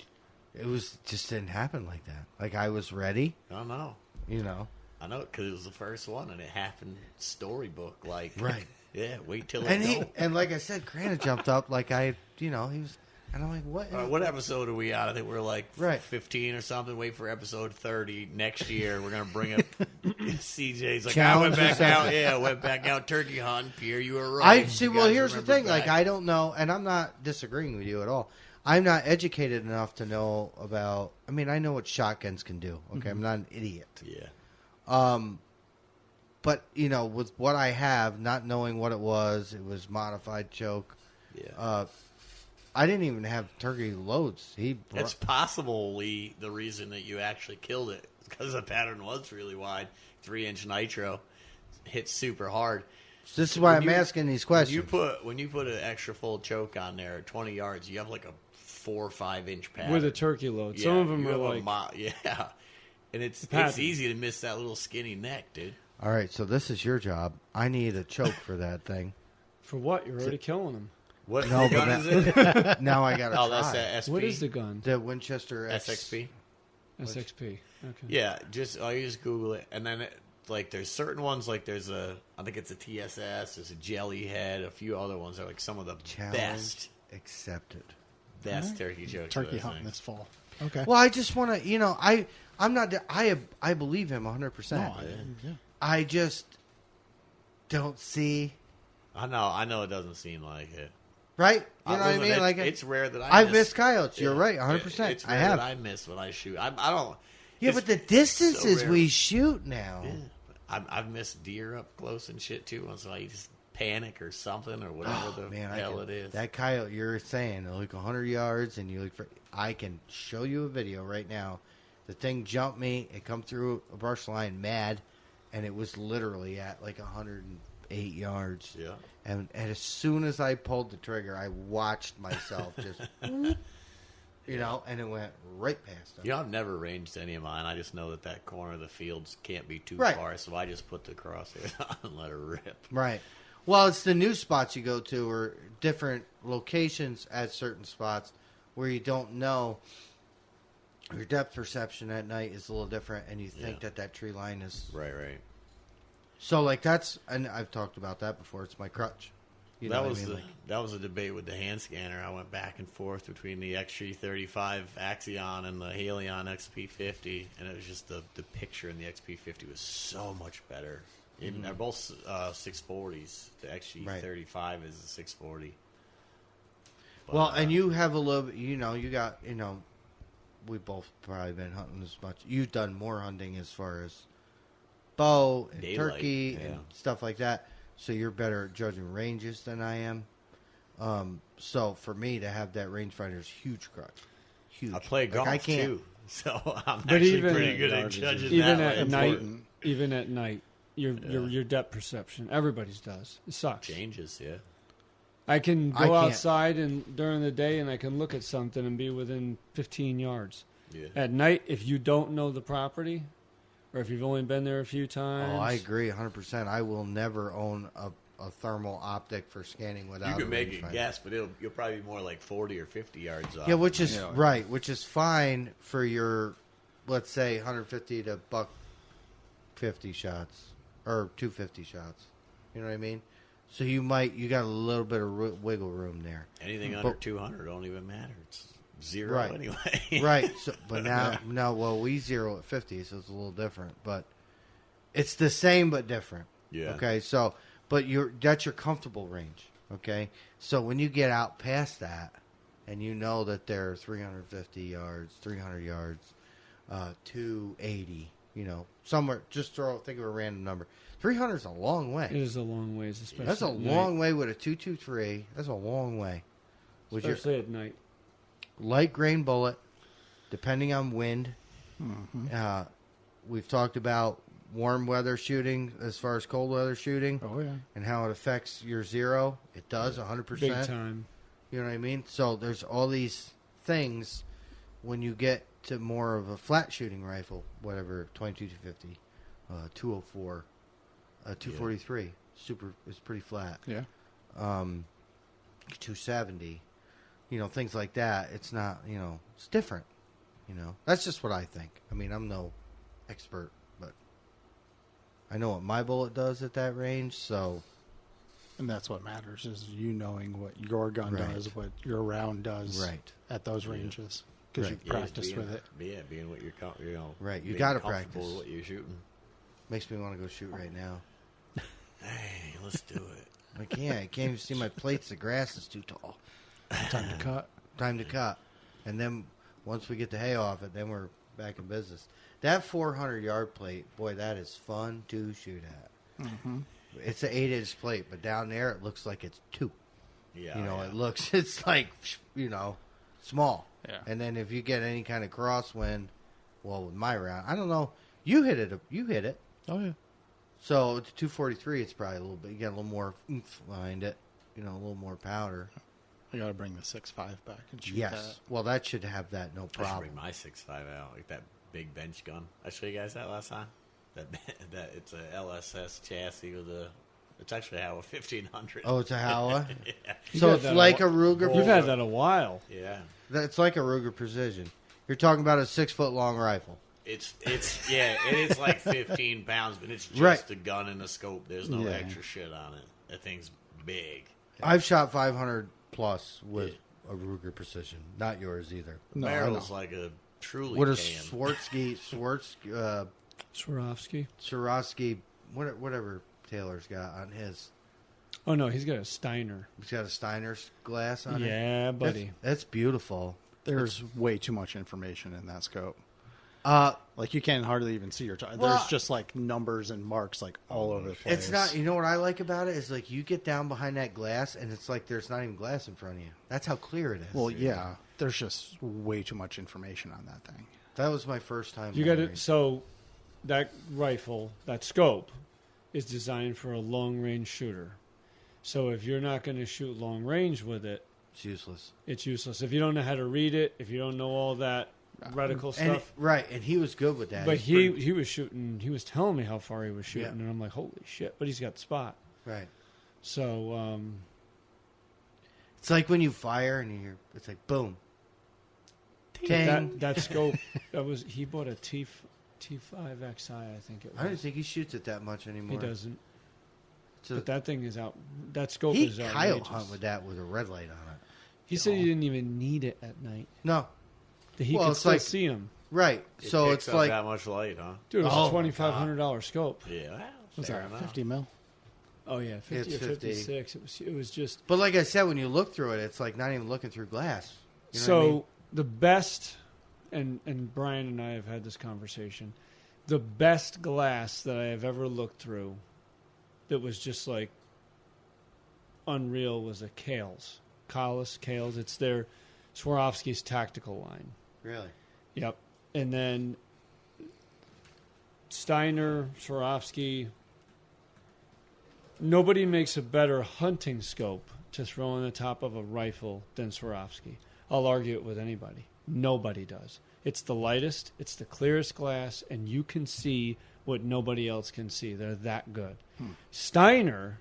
It just didn't happen like that. Like I was ready, I don't know. you know. I know because it was the first one, and it happened storybook like. Right. Yeah, wait till it And go. like I said, Granite jumped up like he was, and I'm like, what? What episode are we on? I think we're like Right. 15 or something. Wait for episode 30 next year. We're gonna bring up CJ's like Challenge I went back or out. something. Yeah, I went back out turkey hunting. Pierre, you were right. I see. You Well, guys here's the remember thing. Like back. I don't know, and I'm not disagreeing with you at all. I'm not educated enough to know about. I mean, I know what shotguns can do. Okay, I'm not an idiot. Yeah. But you know, with what I have, not knowing what it was modified choke. Yeah. I didn't even have turkey loads. It's possibly the reason that you actually killed it because the pattern was really wide. 3-inch nitro hit super hard. This is why When I'm you- asking these questions. When you put an extra full choke on there at 20 yards, you have like a 4 or 5 inch pattern With a turkey load. Some of them you are have a like yeah, and it's pattern. easy to miss that little skinny neck, dude. All right, so this is your job. I need a choke for that thing. for what? You're already killing them. What No, gun but is it? Now I got to Oh, try. that's the SP. What is the gun? The Winchester SXP. SXP. Okay. Yeah, you just Google it, and then like there's certain ones like I think it's a TSS, there's a Jellyhead, a few other ones that are like some of the Challenge best accepted. turkey jokes. Turkey of those hunting things. this fall. Okay. Well, I just want to, I'm not. I believe him 100%. No, yeah. I just don't see. I know it doesn't seem like it. Right? You know what I Listen, mean? Like it's rare that I've miss. missed coyotes. You're Yeah. right, 100%. It's I rare have. that I miss when I shoot. I don't. Yeah, it's but the distances so rare. we shoot now. Yeah. I've missed deer up close and shit too. Once in a while, you just panic or something or whatever the Man, hell it is. that coyote you're saying, like 100 yards, and you look for. I can show you a video right now. The thing jumped me. It come through a brush line mad, and it was literally at like 108 yards. Yeah. And as soon as I pulled the trigger, I watched myself just, and it went right past him. You know, I've never ranged any of mine. I just know that corner of the fields can't be too Right. far, so I just put the crosshair on and let her rip. Right. Well, it's the new spots you go to or different locations at certain spots where you don't know. Your depth perception at night is a little different, and you think Yeah. that tree line is... Right. So, like, that's... And I've talked about that before. It's my crutch. You know That what was I mean? the Like, that was a debate with the hand scanner. I went back and forth between the XG35 Axion and the Helion XP50, and it was just the picture in the XP50 was so much better Even they're both 640s. The XG35 is a 640. But, Well, and you have a little, you got, we've both probably been hunting as much. You've done more hunting as far as bow and Daylight, turkey yeah. and stuff like that. So you're better at judging ranges than I am. So for me to have that rangefinder is huge crutch. Huge. I play golf I can't. too, so I'm But actually even- pretty good at judging Even that at way. night, Important. even at night, your depth perception, everybody's does. It sucks. Changes, yeah. I can I go can't. outside and during the day and I can look at something and be within 15 yards. Yeah. At night, if you don't know the property, or if you've only been there a few times, Oh, I agree 100%. I will never own a thermal optic for scanning without You can a make a rangefinder. guess, but you'll probably be more like 40 or 50 yards off. Yeah, which is Yeah. right, which is fine for your, let's say, 150 to buck 50 shots or 250 shots. You know what I mean? So you got a little bit of wiggle room there. Anything But- under 200 don't even matter. It's zero Right. anyway. Right. So, but now, we zero at 50, so it's a little different. But it's the same but different. Yeah. Okay. So, but that's your comfortable range. Okay. So when you get out past that, and you know that they're 350 yards, 300 yards, 280. Somewhere. Just think of a random number. 300 is a long way. it is a long ways, especially That's a at long night. way with a 223. That's a long way. With your Especially at night. light grain bullet, depending on wind. Mm-hmm. We've talked about warm weather shooting as far as cold weather shooting Oh yeah. and how it affects your zero. It does 100%. Big time. You know what I mean? So there's all these things when you get to more of a flat shooting rifle, whatever, 22 to 50, 204, 243, is pretty flat. Yeah. 270, things like that. It's not, it's different. That's just what I think. I mean, I'm no expert, but I know what my bullet does at that range. So And that's what matters is you knowing what your gun Right. does, what your round does Right. at those ranges. Because Right. you practice with it. Yeah, being what you're, Right, you being gotta comfortable practice. with what you're shooting. makes me want to go shoot right now. Hey, let's do it. I can't even see my plates. The grass is too tall. Time to cut. Time to cut. And then once we get the hay off it, then we're back in business. That 400-yard plate, boy, that is fun to shoot at. Mm-hmm. It's an 8-inch plate, but down there it looks like it's 2. Yeah, It's like, small. Yeah. And then if you get any kind of crosswind, well, with my round, I don't know. You hit it. Oh yeah. So it's 243. It's probably a little bit. You got a little more oomph behind it. A little more powder. I got to bring the 6.5 back and shoot Yes. that. Well, that should have that, no I should problem. bring my 6.5 out, like that big bench gun. I showed you guys that last time. That it's a LSS chassis with it's actually a 1500. Oh, it's a Howa. Yeah. So had it's that like a a Ruger. You've had that a while. Yeah. It's like a Ruger Precision. You're talking about a 6-foot-long rifle. It's it is like 15 pounds, but it's just Right. a gun and a scope. There's no Yeah. extra shit on it. That thing's big. I've shot 500 plus with a Ruger Precision. Not yours either. No, I Barrel's know. like a truly What a can. Swarovski. whatever Taylor's got on his. Oh no, he's got a Steiner. He's got a Steiner's glass on it. Yeah, buddy. That's beautiful. There's way too much information in that scope. Uh, Like you can't hardly even see your time. Well- There's just like numbers and marks like all over the place. it's not. You know what I like about it is like you get down behind that glass and it's like there's not even glass in front of you. That's how clear it is. Well, yeah. There's just way too much information on that thing. That was my first time. You got learning. it. So that rifle, that scope, is designed for a long range shooter. So if you're not going to shoot long range with it, It's useless. it's useless. If you don't know how to read it, if you don't know all that reticle And, stuff. right, and he was good with that. But He's pretty- he was shooting. He was telling me how far he was shooting, Yeah. and I'm like, holy shit! But he's got the spot. right. So It's like when you fire and you hear it's like boom. Ting. that scope, he bought a T5XI, I think it was. I don't think he shoots it that much anymore. He doesn't. So But that thing is out. That scope he is coyote outrageous. hunt with that with a red light on it. He said he didn't even need it at night. No, That he Well, could it's still like- see him. right. It so picks it's up like that much light, huh? Dude, it was Oh, a $2,500 scope. Yeah. Well, What's Fair that? enough. 50 mil. Oh yeah, 50 It's or 50. 56. It was just But like I said, when you look through it, it's like not even looking through glass. You know so what I mean? the best, and Brian and I have had this conversation. The best glass that I have ever looked through, that was just like unreal, was a Kales. It's their Swarovski's tactical line. Really? Yep. And then Steiner, Swarovski. Nobody makes a better hunting scope to throw on the top of a rifle than Swarovski. I'll argue it with anybody. Nobody does. It's the lightest, it's the clearest glass, and you can see what nobody else can see. They're that good. Steiner,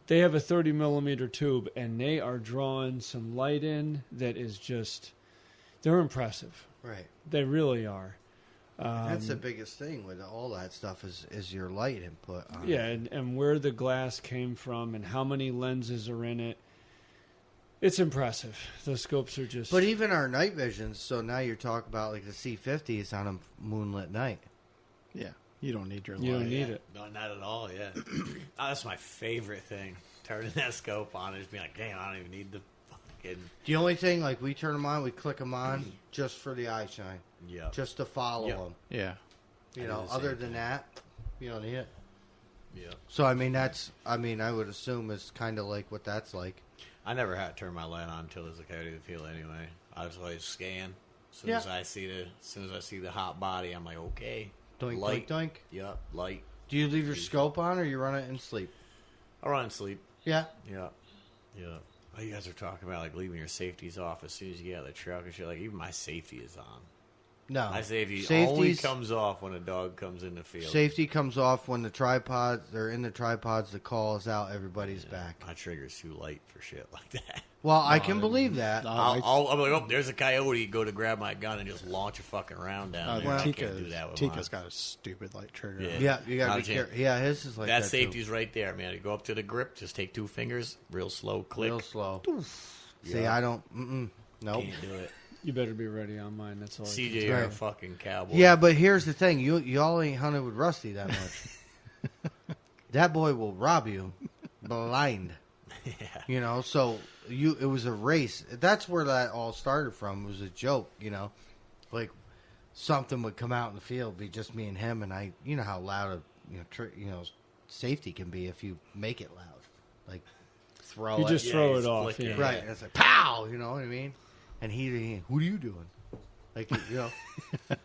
they have a 30 millimeter tube, and they are drawing some light in that is just, they're impressive. Right. They really are. That's the biggest thing with all that stuff is your light input. On Yeah, it. and where the glass came from and how many lenses are in it. It's impressive. Those scopes are just... But even our night visions, so now you're talking about like the C50 is on a moonlit night. Yeah. You don't need your You light. don't need it. No, not at all. Yeah, oh, that's my favorite thing. Turning that scope on and just being like, damn, I don't even need the fucking. The only thing, like we turn them on, we click them on just for the eye shine, Yeah. just to follow Yep. them. Yeah. You I know, do the other same than thing. that, you don't need it. Yeah. So I mean, I would assume it's kind of like what that's like. I never had to turn my light on until there's a coyote in the field anyway. I just always scan. As soon Yeah. as I see the hot body, I'm like, okay. Doink, light. doink, doink. Yep, light. Do you leave your scope on or you run it in sleep? I run and sleep. Yeah. Yeah. Yeah. Oh, you guys are talking about like leaving your safeties off as soon as you get out of the truck and shit. Like even my safety is on. No. My safety only Safety's- comes off when a dog comes in the field. Safety comes off when the tripods, they're in the tripods, the call is out, everybody's back. My trigger's too light for shit like that. Well, I can believe that. I'll be like, oh, there's a coyote. Go to grab my gun and just launch a fucking round down there. I Tika, can't do that with Tika's mine. got a stupid light trigger. Yeah. Yeah, you Not gotta a be chance. careful. Yeah, his is like that. That safety's right there, man. You go up to the grip, just take 2 fingers, real slow click. real slow. See, Yeah. I don't. Nope. Can't do it. You better be ready on mine. That's all. I can CJ, say. you're a Right. fucking cowboy. Yeah, but here's the thing: you all ain't hunted with Rusty that much. That boy will rob you blind. Yeah. You know, so it was a race. That's where that all started from. It was a joke, you know, like something would come out in the field, be just me and him, and I. You know how loud safety can be if you make it loud, like throw You it. just throw he's it off. flicking. Yeah. Right. And it's like, pow! You know what I mean? And he what are you doing? Like, you know,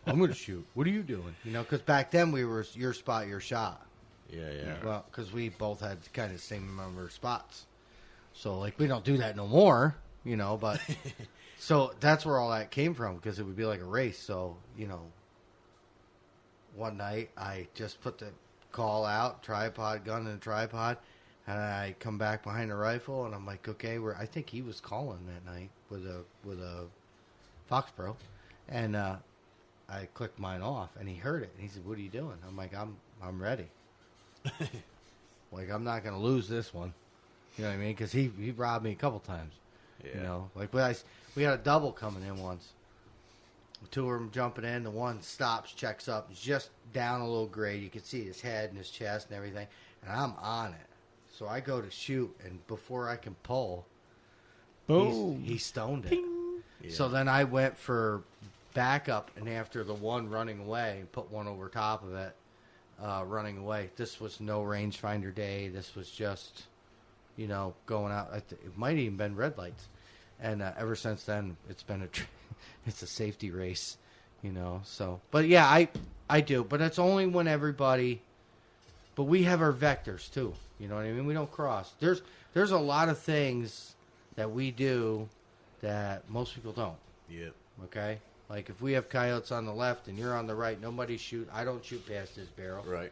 I'm going to shoot. What are you doing? You know, because back then we were your spot, your shot. Yeah, yeah. Well, because we both had kind of the same number of spots. So, like, we don't do that no more, you know, but so that's where all that came from because it would be like a race. So, you know, one night I just put the call out, tripod, gun in a tripod, and I come back behind the rifle and I'm like, okay, I think he was calling that night with a Fox Pro, and I clicked mine off and he heard it and he said, "What are you doing?" I'm like, I'm ready. Like, I'm not going to lose this one. You know what I mean? Because he robbed me a couple times. Yeah. You know, like we had a double coming in once. The 2 of them jumping in. The one stops, checks up, he's just down a little grade. You can see his head and his chest and everything. And I'm on it. So I go to shoot, and before I can pull, Boom. he stoned it. Yeah. So then I went for backup, and after the one running away, put one over top of it, running away. This was no rangefinder day. This was just, you know, going out. It might have even been red lights. And ever since then, it's been it's a safety race, you know. So, but yeah, I do. But it's only when everybody. But we have our vectors too. You know what I mean? We don't cross. There's a lot of things that we do that most people don't. Yeah. Okay? Like if we have coyotes on the left and you're on the right, nobody shoot. I don't shoot past his barrel. Right.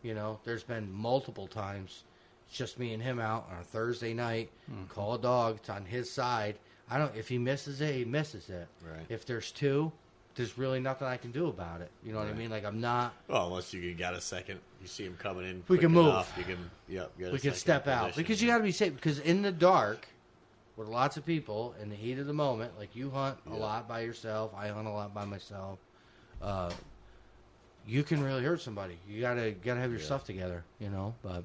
You know, there's been multiple times. It's just me and him out on a Thursday night. Call a dog. It's on his side. If he misses it, he misses it. Right. If there's 2, there's really nothing I can do about it. You know what I Right. mean? Like I'm not. Well, unless you got a second, you see him coming in. We quick can move. enough, you can. Yep. Get a We can second step out position. because you got to be safe. Because in the dark, with lots of people, in the heat of the moment, like you hunt a Yeah. lot by yourself, I hunt a lot by myself. you can really hurt somebody. You gotta have your stuff together, you know. But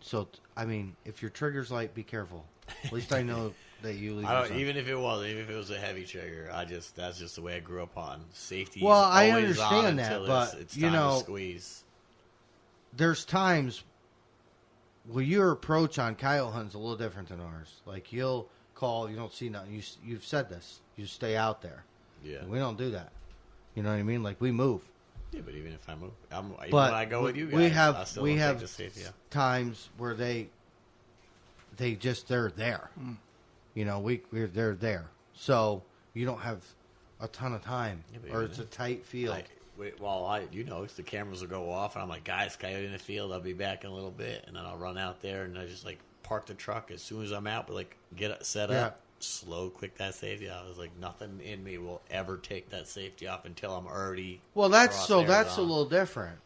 so I mean, if your trigger's light, be careful. At least I know that you leave. Even if it was a heavy trigger, that's just the way I grew up on safety. Well, I always understand on that, until but, it's you time know, to squeeze. There's times where your approach on coyote hunting's a little different than ours. Like you'll call, you don't see nothing. You've said this. You stay out there. Yeah, We don't do that. You know what I mean? Like we move. Yeah, but even if I move, even But when I go with you guys, we I have still we don't have take the safety out. times where they're there. You know, they're there. So you don't have a ton of time, Yeah, but or even it's a tight field. If the cameras will go off, and I'm like, guys, coyote in the field. I'll be back in a little bit, and then I'll run out there, and I just like park the truck as soon as I'm out, but like get it set up, slow, quick that safety off. I was like, nothing in me will ever take that safety off until I'm already. Well, that's crosshairs a on. little different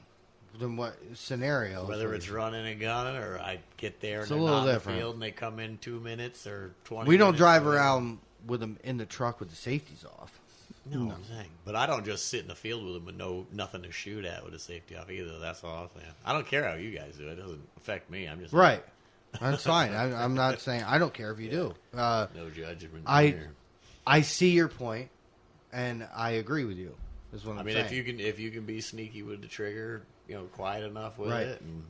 than what scenario. Whether it's running and gunning, or I get there It's and a they're little not in the different. field, and they come in 2 minutes or 20. We don't minutes drive or whatever. around with them in the truck with the safeties off. No, I'm saying, but I don't just sit in the field with them with nothing to shoot at with a safety off either. That's all I'm saying. I don't care how you guys do it. It doesn't affect me. I'm just Right. That's fine. I'm not saying I don't care if you do. no judgment. I here. I see your point, and I agree with you. Is what I'm I mean, saying. if you can be sneaky with the trigger, quiet enough with Right. it, and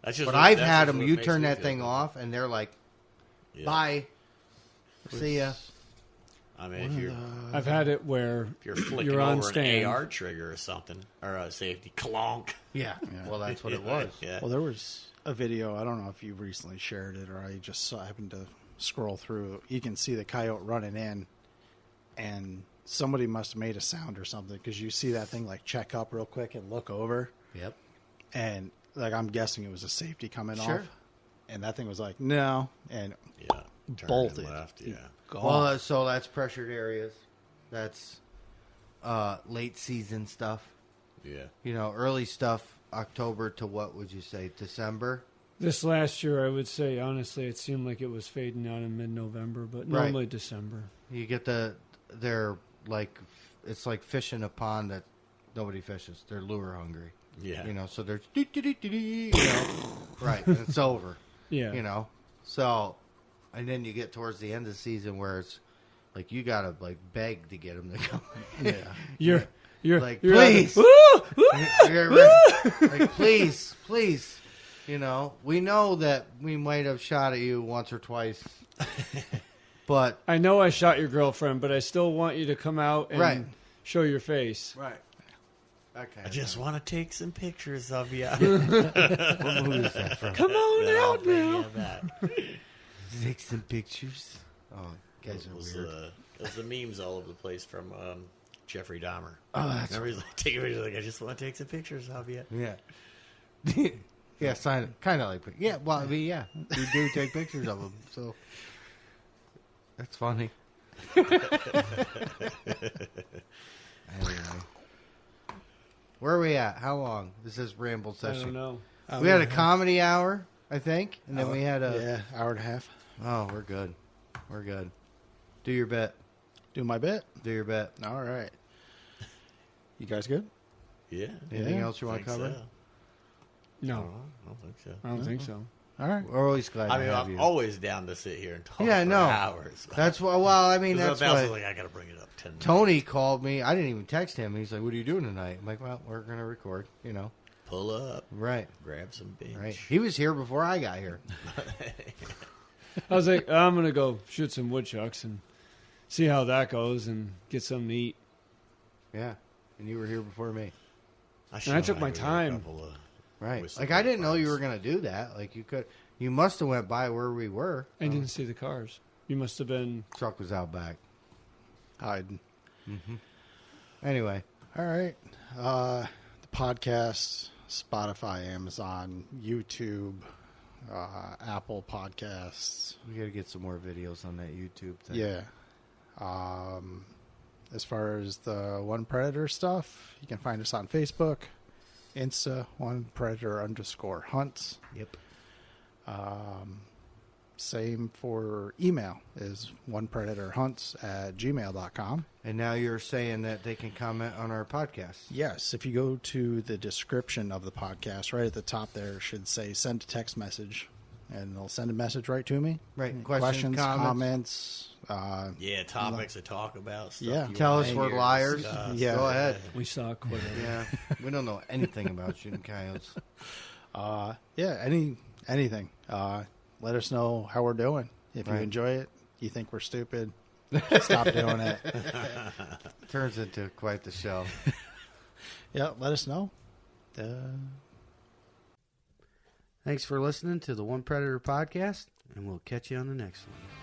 that's just. But what- I've that's had just them. what You makes turn me that feel thing good. off, and they're like, Yeah. "Bye, see ya." I mean, if I've had it where you're flicking you're on over stand. an AR trigger or something, or a safety clonk. Yeah. Well, that's what it was. Yeah. Well, there was a video. I don't know if you recently shared it or I just happened to scroll through. You can see the coyote running in, and somebody must have made a sound or something because you see that thing like check up real quick and look over, Yep. and like I'm guessing it was a safety coming Sure. off, and that thing was like no, and Yeah. Turn bolted. left. Yeah. gone. Well, so that's pressured areas. That's late season stuff. Yeah. You know, early stuff. October to what would you say? December. This last year, I would say, honestly, it seemed like it was fading out in mid-November, but normally December. You get they're like, it's like fishing a pond that nobody fishes. They're lure hungry. Yeah. You know, so they're, you know, right. And it's over. Yeah. You know, so, and then you get towards the end of the season where it's like you gotta like beg to get them to come. You're Like, you're please. Woo! Like, please, please. You know, we know that we might have shot at you once or twice, but I know I shot your girlfriend, but I still want you to come out and Right. show your face. right. Okay. I just want to take some pictures of you. What movie is that from? Come on Then I'll out bring now. you back. Take some pictures. Oh, you guys It are was, weird. it was the memes all over the place from Jeffrey Dahmer. Oh, that's Remember, he's like taking pictures. Like, I just want to take some pictures of you. Yeah. Yeah, kind of like, yeah, well, I mean, yeah, we do take pictures of them, so that's funny. Anyway. Where are we at? How long? This is ramble I session. don't know. We had a comedy hour, I think, and then we had a. hour and a half. Oh, we're good. We're good. Do your bet. Do my bit. Do your bet. All right. You guys good? Yeah. Anything Yeah, else you want to cover? So. No, I don't think so. I don't think so. All right. We're always glad I to mean, have I'm you. always down to sit here and talk Yeah, for no. hours. That's why. Well, I mean, that's I was why. like, I got to bring it up 10 minutes. Tony called me. I didn't even text him. He's like, "What are you doing tonight?" I'm like, "Well, we're gonna record." You know, Pull up, right? grab some bench. Right. He was here before I got here. I was like, I'm gonna go shoot some woodchucks and see how that goes and get something to eat. Yeah, and you were here before me. And I took my time. Right. With some Like I didn't know you friends. were gonna do that. Like you could. You must have went by where we were. I didn't see the cars. You must have been. Truck was out back. Hiding. Anyway, All right. The podcast, Spotify, Amazon, YouTube, Apple Podcasts. we got to get some more videos on that YouTube thing. Yeah. As far as the One Predator stuff, you can find us on Facebook, Insta, One Predator _ hunts. Yep. Same for email is onepredatorhunts@gmail.com. And now you're saying that they can comment on our podcast. Yes, if you go to the description of the podcast, right at the top there should say send a text message, and they'll send a message right to me. Right. Questions, comments. Yeah, topics to talk about. Stuff Yeah. you Tell wanna us we're hear, liars. discuss. Yeah. Go ahead. We saw Quitter. Yeah. We don't know anything about shooting coyotes. Anything. Let us know how we're doing. If you Right. enjoy it, you think we're stupid, stop doing it. Turns into quite the show. Yeah, let us know. Thanks for listening to the One Predator podcast, and we'll catch you on the next one.